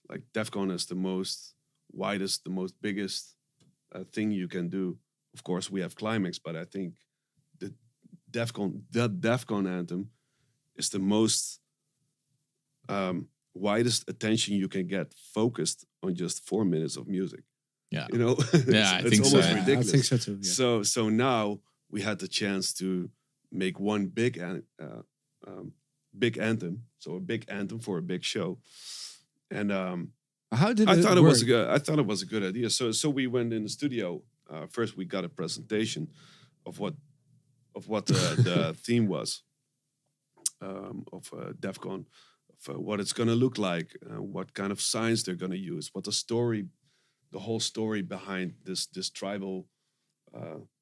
like Defcon is the most widest, the most biggest thing you can do. Of course, we have Climax, but I think the Defcon anthem is the most widest attention you can get, focused on just 4 minutes of music. Yeah, you know, I think it's so. almost ridiculous. I think so too. Yeah. So now we had the chance to make one big anthem, so a big anthem for a big show, and how did I thought it was a good idea. So we went in the studio. First, we got a presentation of what the theme was of Defcon, of what it's going to look like, what kind of signs they're going to use, what the whole story behind this tribal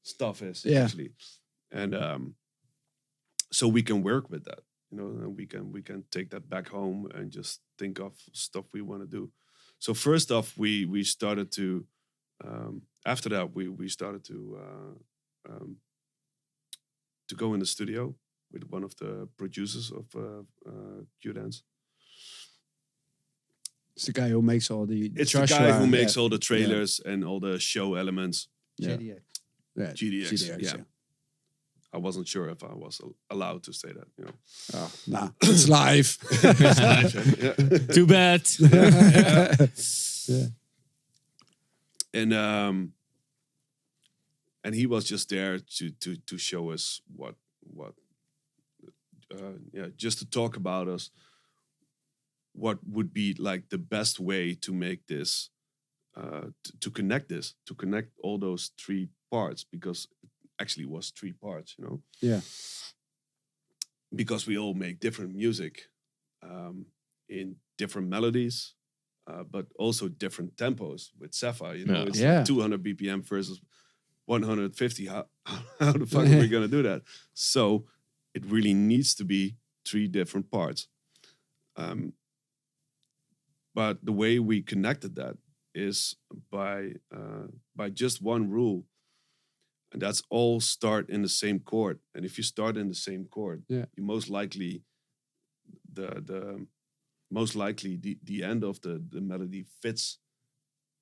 stuff is actually, and so we can work with that, you know, and we can take that back home and just think of stuff we want to do. So first off, we started to. After that, we started to go in the studio with one of the producers of Q-Dance. It's the guy who makes all the. It's the guy who makes all the trailers and all the show elements. GDX. Yeah. GDX. Yeah. I wasn't sure if I was allowed to say that. You know. Oh, nah, it's live. Too bad. Yeah. And he was just there to show us what just to talk about us, what would be like the best way to make this, to connect all those 3 parts, because it actually was 3 parts, you know. Yeah. Because we all make different music, in different melodies, but also different tempos with Sapphire, you know. It's like 200 BPM versus 150. How the fuck are we gonna do that? So it really needs to be 3 different parts. But the way we connected that is by just one rule, and that's all start in the same chord. And if you start in the same chord, you most likely the end of the melody fits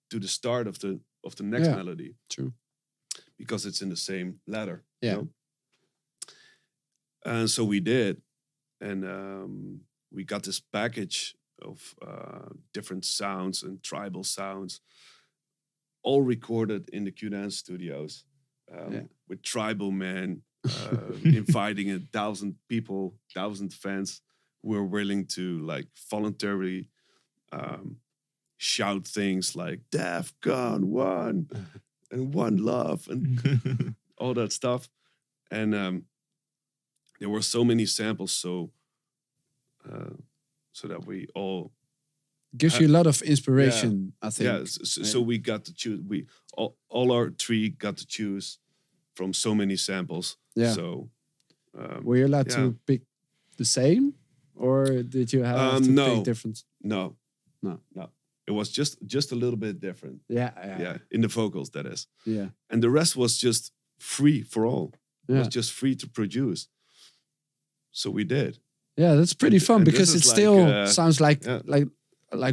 to the start of the next melody. True. Because it's in the same ladder. Yeah. You know? And so we did, and we got this package of different sounds and tribal sounds, all recorded in the Q-Dance studios, with tribal men inviting 1,000 people, 1,000 fans who were willing to like voluntarily shout things like "Def Con 1" and "One Love" and all that stuff. And there were so many samples, so that we all gives you a lot of inspiration. I think. Yeah, so we got to choose. We all our 3 got to choose from so many samples. Yeah. So were you allowed to pick the same, or did you have to pick different? No. It was just a little bit different. Yeah, in the vocals, that is. Yeah. And the rest was just free for all. It Yeah. was just free to produce. So we did. Yeah, that's pretty fun, and because it this is still sounds like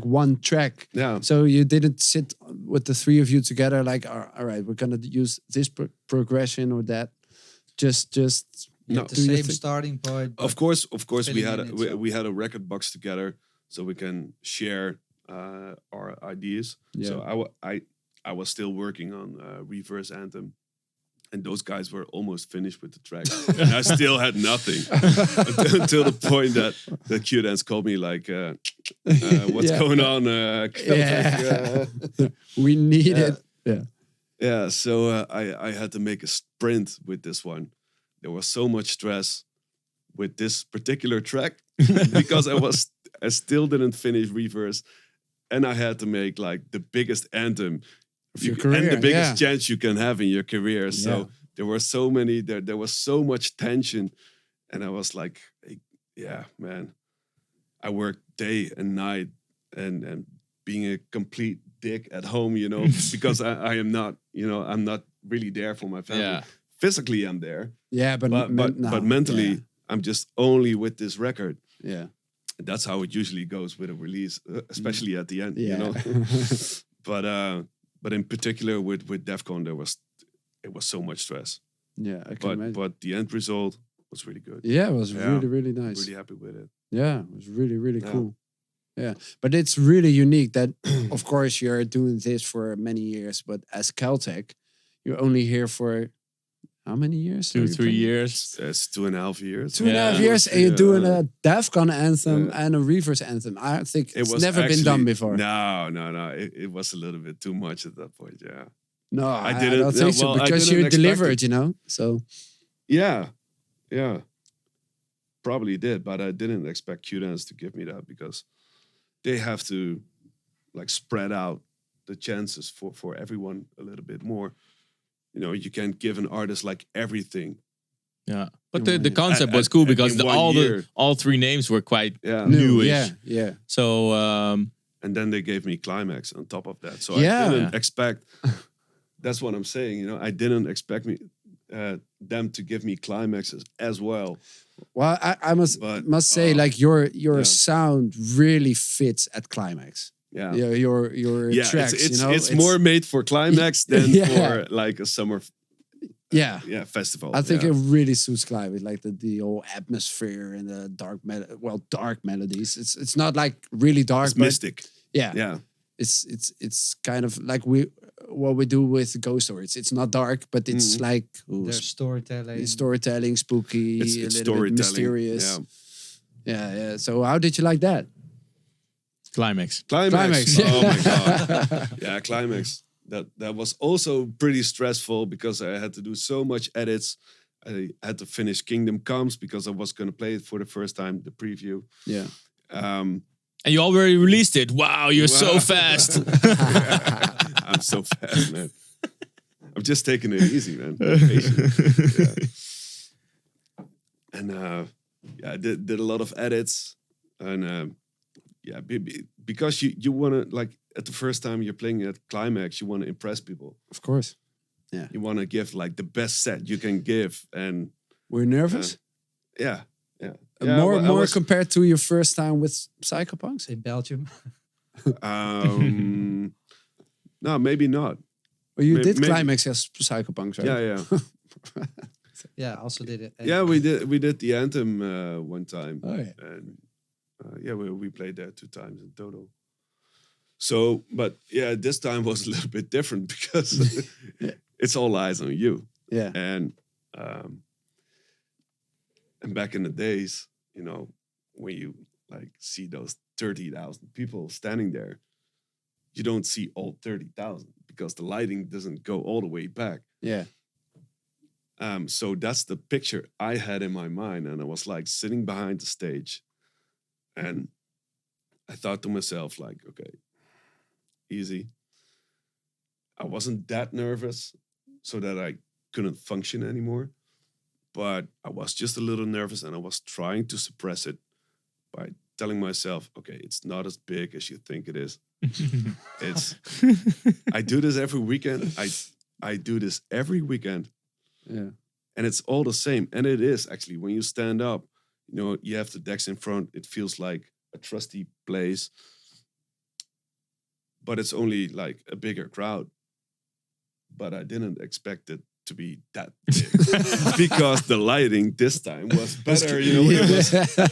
one track. Yeah. So you didn't sit with the 3 of you together like, all right, we're gonna use this progression or that. Just No. The same starting point. Of course, we had filling in it, we had a record box together, so we can share our ideas. Yeah. So I was still working on Reverse Anthem, and those guys were almost finished with the track, and I still had nothing until the point that Q-Dance called me like, "What's going on? KELTEK, we need it." Yeah. Yeah. So I had to make a sprint with this one. There was so much stress with this particular track because I still didn't finish Reverse, and I had to make like the biggest anthem of your career, and the biggest chance you can have in your career. So Yeah. there were so many, there was so much tension, and I was like, yeah, man, I worked day and night, and being a complete dick at home, you know, because I am not, you know, I'm not really there for my family. Yeah. Physically, I'm there. Yeah, But mentally, I'm just only with this record. Yeah. That's how it usually goes with a release, especially at the end, Yeah. you know. But in particular with Def Con, it was so much stress. Yeah, I can imagine. But the end result was really good. Yeah, it was really, really nice. Really happy with it. Yeah, it was really, really cool. Yeah, but it's really unique that, of course, you're doing this for many years, but as KELTEK, you're only here for how many years? 2, 3 years. It's 2.5 years. 2.5 years, and you're doing a Def Con anthem and a Reverse anthem. I think it's never been done before. No. It was a little bit too much at that point. Yeah. No, I didn't. don't think so, because you delivered, you know. So yeah. Probably did, but I didn't expect Q-Dance to give me that, because they have to like spread out the chances for everyone a little bit more. You know, you can't give an artist like everything. Yeah, but the concept was cool, because all 3 names were quite newish. Yeah. So and then they gave me Climax on top of that. So I didn't expect. That's what I'm saying. You know, I didn't expect them to give me Climaxes as well. Well, I must say, like your sound really fits at Climax. Yeah, your tracks. It's more made for Climax than for like a summer. Festival. I think it really suits Climax, like the whole atmosphere and the dark melodies. It's not like really dark, it's mystic. Yeah. It's kind of like what we do with Ghost Stories. It's not dark, but it's like there's storytelling, spooky, it's a little bit mysterious. Yeah. So how did you like that? Climax. Oh my god. Yeah, Climax. That was also pretty stressful, because I had to do so much edits. I had to finish Kingdom Comes, because I was going to play it for the first time, the preview. Yeah. And you already released it. Wow, you're so fast. I'm so fast, man. I'm just taking it easy, man. Patient. and I did a lot of edits, and because you want to, like, at the first time you're playing at Climax, you want to impress people. Of course. Yeah. You want to give like the best set you can give, and were you nervous? Yeah. More compared to your first time with Psychopunks in Belgium. No, maybe not. Well, you did Climax as Psychopunks, right? Yeah. Yeah, I also did it. Yeah, we did the anthem one time. Oh yeah. And we played there 2 times in total. So, but yeah, this time was a little bit different because it's all eyes on you. Yeah. And back in the days, you know, when you like see those 30,000 people standing there, you don't see all 30,000 because the lighting doesn't go all the way back. Yeah. So that's the picture I had in my mind, and I was like sitting behind the stage, and I thought to myself, like, okay, easy. I wasn't that nervous so that I couldn't function anymore, but I was just a little nervous, and I was trying to suppress it by telling myself, okay, it's not as big as you think it is. I do this every weekend. I do this every weekend. Yeah. And it's all the same. And it is actually, when you stand up, you know, you have the decks in front. It feels like a trusty place. But it's only like a bigger crowd. But I didn't expect it to be that big because the lighting this time was better. You know,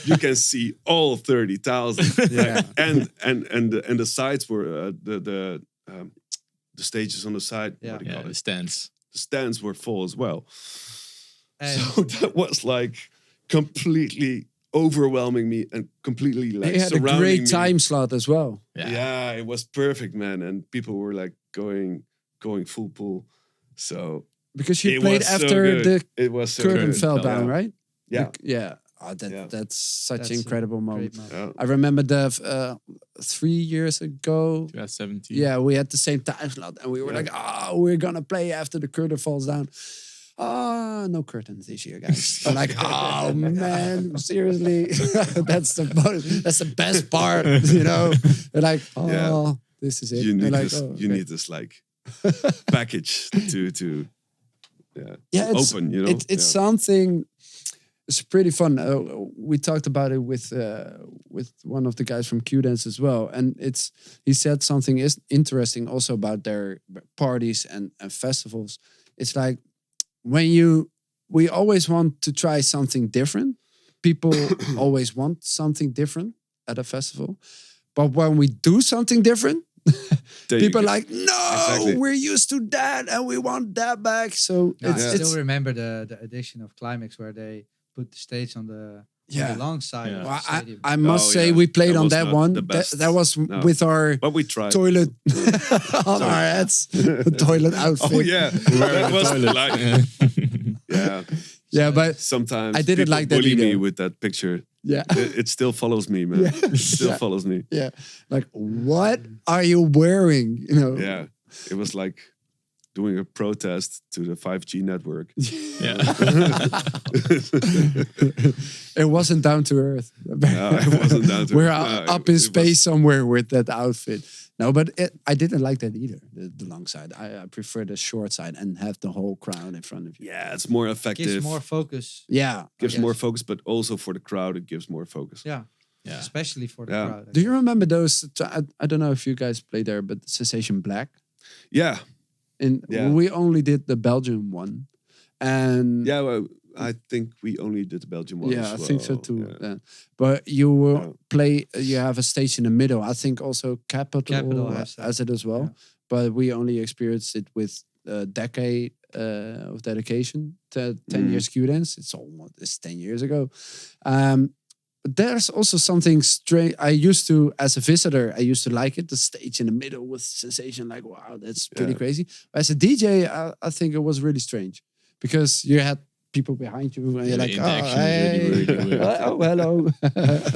you can see all 30,000. Yeah. And the sides were the stages on the side. Yeah. What do you call The it? stands. The stands were full as well. And So that was like completely overwhelming me and completely like You had a surrounding great me. time slot as well. Yeah, it was perfect, man. And people were like going full pool. So Because you it played was so after good. the It was so curtain good. fell Yeah. down, right? Yeah. Yeah. Oh, Yeah. that's such That's an a incredible moment. great moment. Yeah. I remember 3 years ago. 2017. Yeah, we had the same time slot, and we were like, we're gonna play after the curtain falls down. No curtains this year, guys. I'm like, oh man, seriously, that's the best part, you know. We're like, this is it. You need We're like, this. oh, You okay. need this like package to it's, open. You know, it's something. It's pretty fun. We talked about it with one of the guys from Q-Dance as well, and he said something is interesting also about their parties and festivals. It's like we always want to try something different. People always want something different at a festival, but when we do something different, people are like, no, we're used to that and we want that back. So I it's still remember the edition of Climax where they put the stage on the long side of the Well, stadium. I must say we played That on was that not one. the best. That was No. with our But we tried. toilet on our heads, the toilet outfit. Oh yeah, that was like Yeah, but sometimes I didn't people like that bully me either. with that picture. yeah, It still follows me, man. It still follows me. yeah. Like, what are you wearing? You know? Yeah, it was like doing a protest to the 5G network. Yeah. It wasn't down to earth. No, it wasn't down to We're earth. No, up in it space somewhere with that outfit. No, but I didn't like that either. The long side. I prefer the short side and have the whole crowd in front of you. Yeah, it's more effective. Gives more focus. Yeah. Gives Yes. more focus, but also for the crowd, it gives more focus. Yeah. Yeah. Especially for the Yeah. crowd. Do you remember those? I don't know if you guys played there, but Sensation Black. Yeah, And Yeah. we only did the Belgium one. And yeah. Well, I think we only did the Belgian one. yeah, as I think so well. too. Yeah. Yeah. But you will Yeah. play. You have a stage in the middle. I think also Capital has it as well. Yeah. But we only experienced it with a decade of dedication. 10 years Q-Dance. It's 10 years ago. But there's also something strange. I used to, as a visitor, I used to like it. The stage in the middle with Sensation, like, wow, that's pretty crazy. But as a DJ, I think it was really strange because you had people behind you and you're the like, oh, interaction is hey, really weird. oh, hello.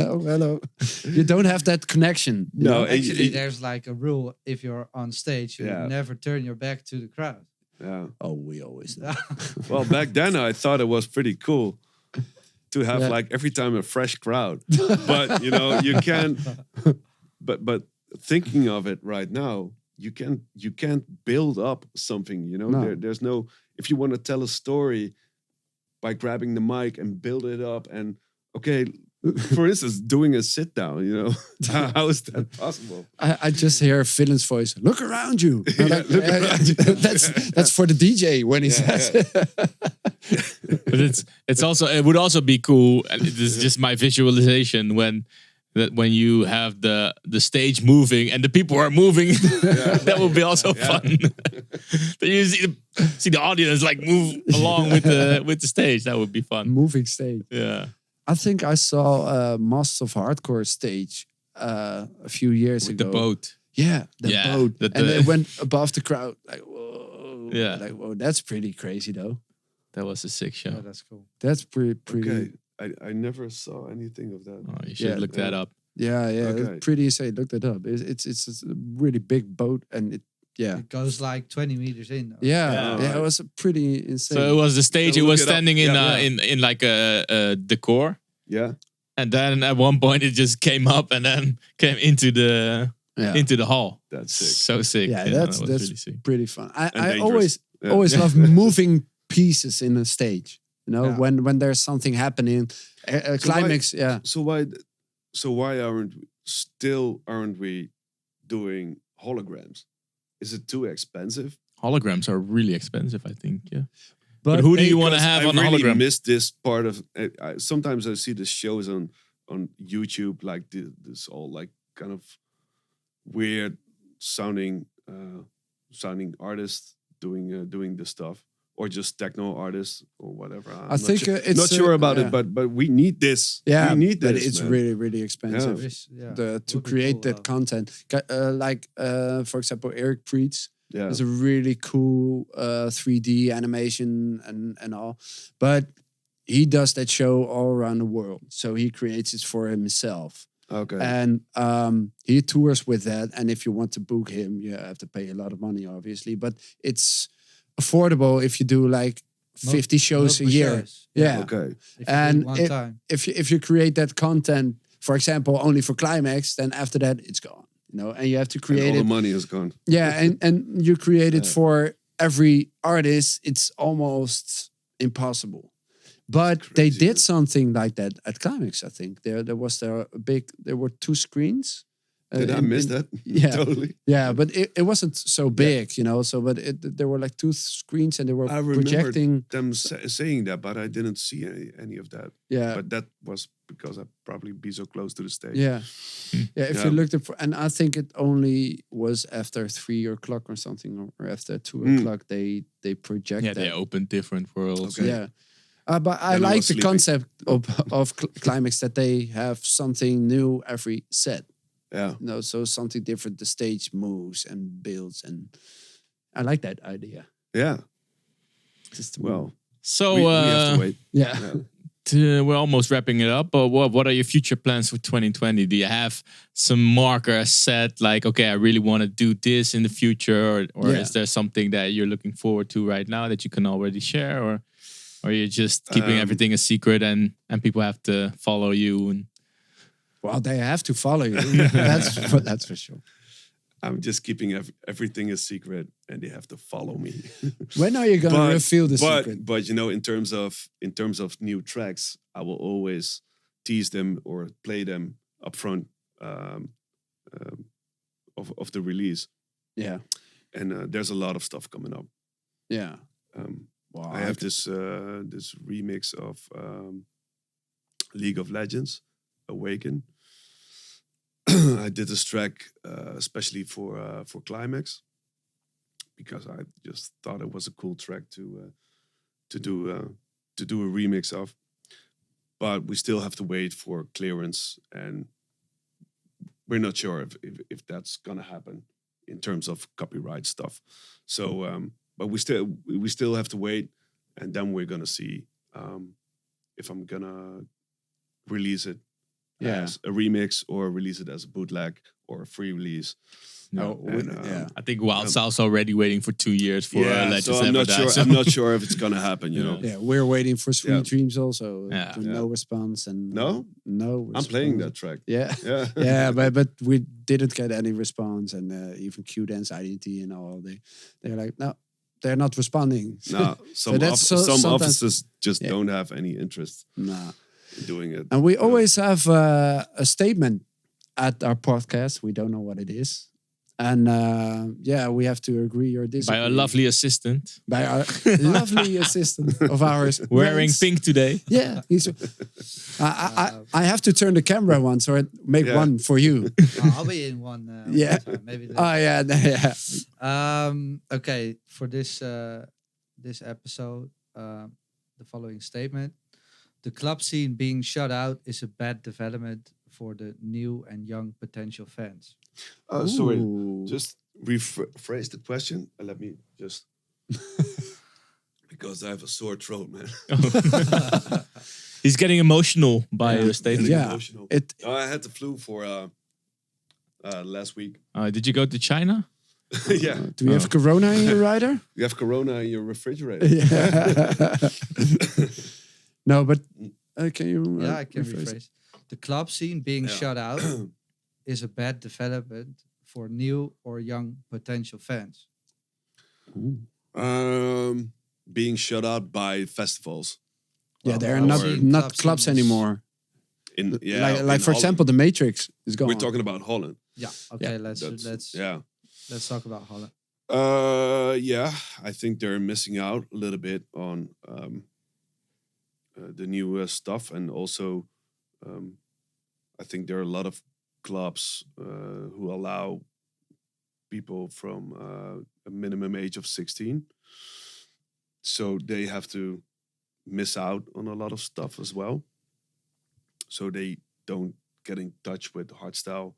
Oh, hello. You don't have that connection. you No, know? Actually, there's like a rule: if you're on stage, you Yeah. never turn your back to the crowd. Yeah. Oh, we always do. Well, back then I thought it was pretty cool to have like every time a fresh crowd. But you know, you can. But thinking of it right now, you can't build up something. You know, there's no. If you want to tell a story by grabbing the mic and build it up, and okay, for instance, doing a sit down. You know, how is that possible? I just hear Phil's voice. Look around you. That's for the DJ when he says. But it's also, it would also be cool. And this is just my visualization when you have the stage moving and the people are moving. That would be also fun. Then you see the audience like move along with the stage. That would be fun. Moving stage. Yeah. I think I saw Masters of Hardcore stage a few years ago. The boat. Yeah, the boat. And it went above the crowd. Like, whoa. Yeah. Like, whoa, that's pretty crazy though. That was a sick show. Yeah, that's cool. That's pretty. Okay, I never saw anything of that. Oh, you should look that up. Yeah, Okay. it's pretty insane. Look that up. It's a really big boat, and It goes like 20 meters in. it was pretty insane. So it was the stage. So It was look it up. standing Yeah. in like a decor. Yeah. And then at one point it just came up and then came into the hall. That's sick. So sick. Yeah, that that's was really sick. pretty fun. I dangerous. always love moving pieces in a stage. You know, Yeah. when there's something happening, a climax. So why aren't we doing holograms? Is it too expensive? Holograms are really expensive, I think. Yeah. But who do you want to have I on the really hologram? miss this part of. Sometimes I see the shows on YouTube, like this all like kind of weird sounding artists doing this stuff, or just techno artists or whatever. I think it's not sure about it, but we need this. Yeah, we need this. but it's man. really, really expensive to Would be create cool, that content. For example, Eric Preets Yeah. is a really cool 3D animation and all, but he does that show all around the world. So he creates it for himself. Okay. And he tours with that. And if you want to book him, you have to pay a lot of money, obviously. But it's affordable if you do like 50 shows a year. Shows. Yeah. Okay. And One time. if you create that content, for example, only for Climax, then after that it's gone. You know, and you have to And create all it. the money is gone. Yeah, and you create it for every artist. It's almost impossible. But they crazy, did man. something like that at Climax. I think there were 2 screens. Did I miss that? Yeah. Totally. Yeah, but it wasn't so big, you know. So, but there were like 2 screens, and they were I remember projecting. them saying that, but I didn't see any of that. Yeah, But that was because I'd probably be so close to the stage. yeah, yeah. If Yeah. you looked at, and I think it only was after 3 o'clock or something, or after 2 o'clock they project. Yeah, they opened different worlds. Okay. Yeah. But I Then I like was the sleeping. concept of Climax, that they have something new every set. Yeah. No, so something different. The stage moves and builds, and I like that idea. Yeah. Just Well, So we have to wait. yeah. Yeah. we're almost wrapping it up. But what are your future plans for 2020? Do you have some markers set? Like, okay, I really want to do this in the future, or Yeah. is there something that you're looking forward to right now that you can already share, or you're just keeping everything a secret and people have to follow you? And Well, they have to follow you. that's for sure. I'm just keeping everything a secret, and they have to follow me. When are you gonna reveal the secret? But you know, in terms of new tracks, I will always tease them or play them up front of the release. Yeah, And there's a lot of stuff coming up. yeah. I have this remix of League of Legends, Awaken. I did this track especially for Climax, because I just thought it was a cool track to do a remix of. But we still have to wait for clearance, and we're not sure if that's gonna happen in terms of copyright stuff. So, but we still have to wait, and then we're gonna see if I'm gonna release it as a remix or release it as a bootleg or a free release. No, And, I think Wildstyle's already waiting for 2 years for Legends so I'm Never not Die. sure. So. I'm not sure if it's gonna happen. You know. Yeah, we're waiting for Sweet Dreams also. Yeah. No response and No? no. I'm playing response. that track. Yeah, Yeah. yeah, but we didn't get any response, and even Q Dance IDT and all they're like, no, they're not responding. No, some that's some sometimes- offices just don't have any interest Nah. in doing it. And we always have a statement at our podcast. We don't know what it is. And we have to agree or disagree. By a lovely assistant. By our lovely assistant of ours. Wearing Yes. pink today. Yeah. I have to turn the camera once or make one for you. I'll be in one. Yeah. One time, maybe. Oh, yeah. Okay, for this this episode, the following statement: the club scene being shut out is a bad development for the new and young potential fans. Sorry, Ooh. just rephrase the question and let me just because I have a sore throat, man. He's getting emotional by your statement. Yeah. Emotional. I had the flu for last week. Did you go to China? Yeah. Do we have Corona in your rider? You have Corona in your refrigerator. Yeah. No, but can you? Yeah, I can rephrase it? rephrase. The club scene being shut out is a bad development for new or young potential fans. Being shut out by festivals. Yeah, they're Well, not clubs clubs in- anymore. In Like in for Holland. example, the Matrix is gone. We're talking about Holland. Yeah. Okay. That's- Let's talk about Holland. Yeah, I think they're missing out a little bit on the new stuff, and also I think there are a lot of clubs who allow people from a minimum age of 16, so they have to miss out on a lot of stuff as well. So they don't get in touch with hardstyle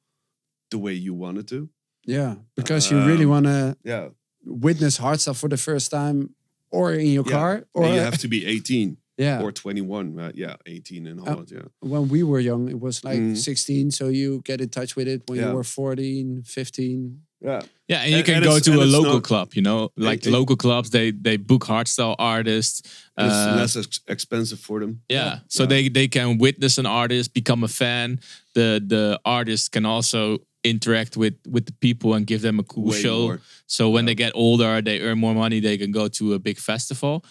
the way you wanted to. Yeah, because you really want to Yeah. witness hardstyle for the first time, or in your car, or And you have to be 18 yeah. or 21. 18 in Holland. Yeah. When we were young, it was like Mhm. 16, so you get in touch with it when you Yeah. were 14, 15. Yeah. Yeah, and you And- can and go it's- to and a it's local not- club, you know, like it- local clubs. They book hardstyle artists. It's less expensive for them. Yeah, so Yeah. they can witness an artist, become a fan. The artist can also interact with the people and give them a cool Way show. more. So when they get older, they earn more money. They can go to a big festival.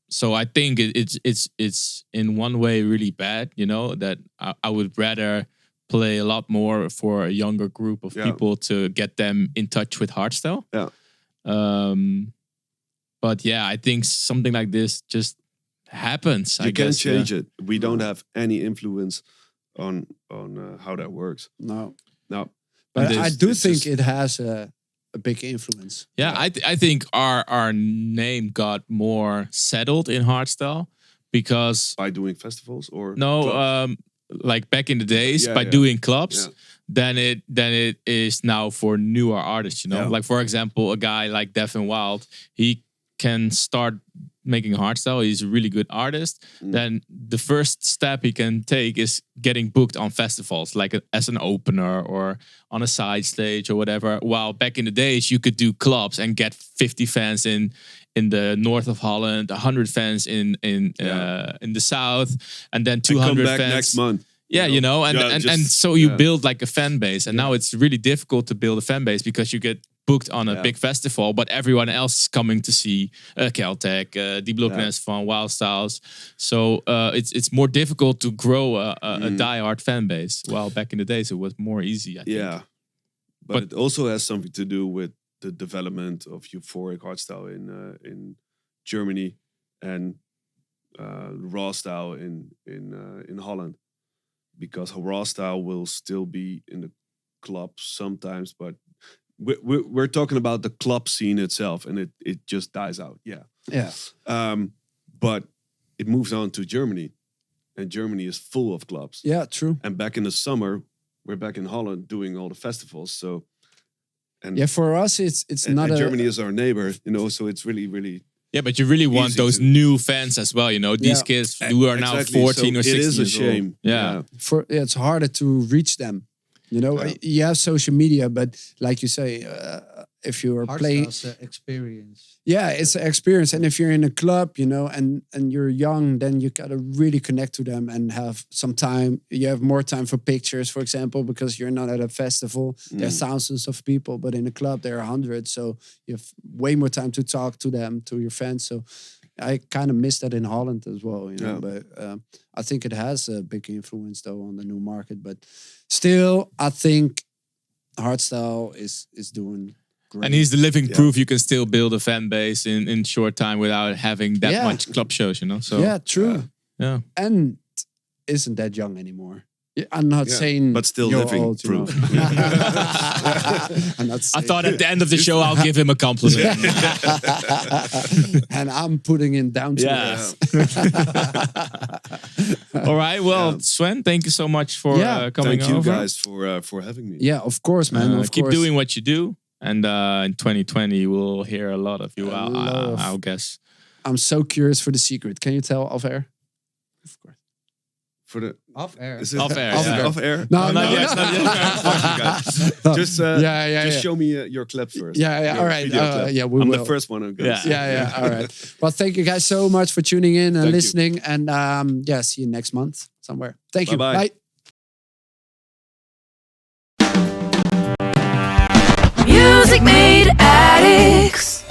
So I think it's in one way really bad. You know that I would rather play a lot more for a younger group of people to get them in touch with hardstyle. Yeah. But yeah, I think something like this just happens. You I can't guess, change it. We don't have any influence on how that works. No, No. but It I is- do it's think just- it has a big influence. Yeah, I think our name got more settled in hardstyle because by doing festivals or no, clubs? like back in the days by Yeah. doing clubs, Yeah. then it is now for newer artists. You know, Yeah. like for example, a guy like Devin Wild, he can start making hardstyle. He's a really good artist. Then the first step he can take is getting booked on festivals, like as an opener or on a side stage or whatever. While back in the days, you could do clubs and get 50 fans in the north of Holland, 100 fans in the south, and then 200 come back fans next month. Yeah, you know, and Yeah, and just- so you yeah. build like a fan base, and now it's really difficult to build a fan base because you get booked on a big festival, but everyone else is coming to see KELTEK, Die Bloknes van Wildstyles. So it's more difficult to grow a diehard fan base. While back in the days it was more easy. I think. Yeah, but it also has something to do with the development of euphoric hardstyle in Germany and raw style in Holland, because raw style will still be in the club sometimes, but we're talking about the club scene itself, and it just dies out. Yeah. But it moves on to Germany, and Germany is full of clubs. Yeah, true. And back in the summer, we're back in Holland doing all the festivals. So, and Yeah, for us, it's and not a Germany is our neighbor, you know. So it's really, really Yeah, but you really want Easy those to- new fans as well. You know, these kids who are now Exactly. 14 So or 16 it is a years old. shame. Yeah. It's harder to reach them. You know, you have social media, but like you say, if you are playing, Hardstyle's experience. yeah, it's an experience. And if you're in a club, you know, and you're young, then you gotta really connect to them and have some time. You have more time for pictures, for example, because you're not at a festival. There are thousands of people, but in a club there are hundreds. So you have way more time to talk to them, to your fans. So I kind of miss that in Holland as well, you know. But I think it has a big influence though on the new market. But still, I think hardstyle is doing great. And he's the living proof you can still build a fan base in short time without having that Yeah. much club shows, you know? So yeah, true. yeah. And isn't that young anymore. Yeah, I'm not saying, but still you're living old, you know. proof. I'm not I saying, thought at the end of the show I'll give him a compliment. and I'm putting it down to Yeah. earth. All right. Well, Sven, thank you so much for coming Thank you over. guys for having me. Yeah, of course, man. Of Keep course. doing what you do. And in 2020, we'll hear a lot of you, I'll guess. I'm so curious for the secret. Can you tell off air? Of course. For the Off air. is it Off air, Off, yeah. off air? No, not yet, Fuck you guys. Just yeah. show me your clip first. Yeah. Your All right. video clip. Yeah, we I'm will. the first one who goes. Yeah. Yeah. All right. Well, thank you guys so much for tuning in and Thank you. listening. And see you next month somewhere. Thank you. Bye-bye. Bye. Music Made Addictz.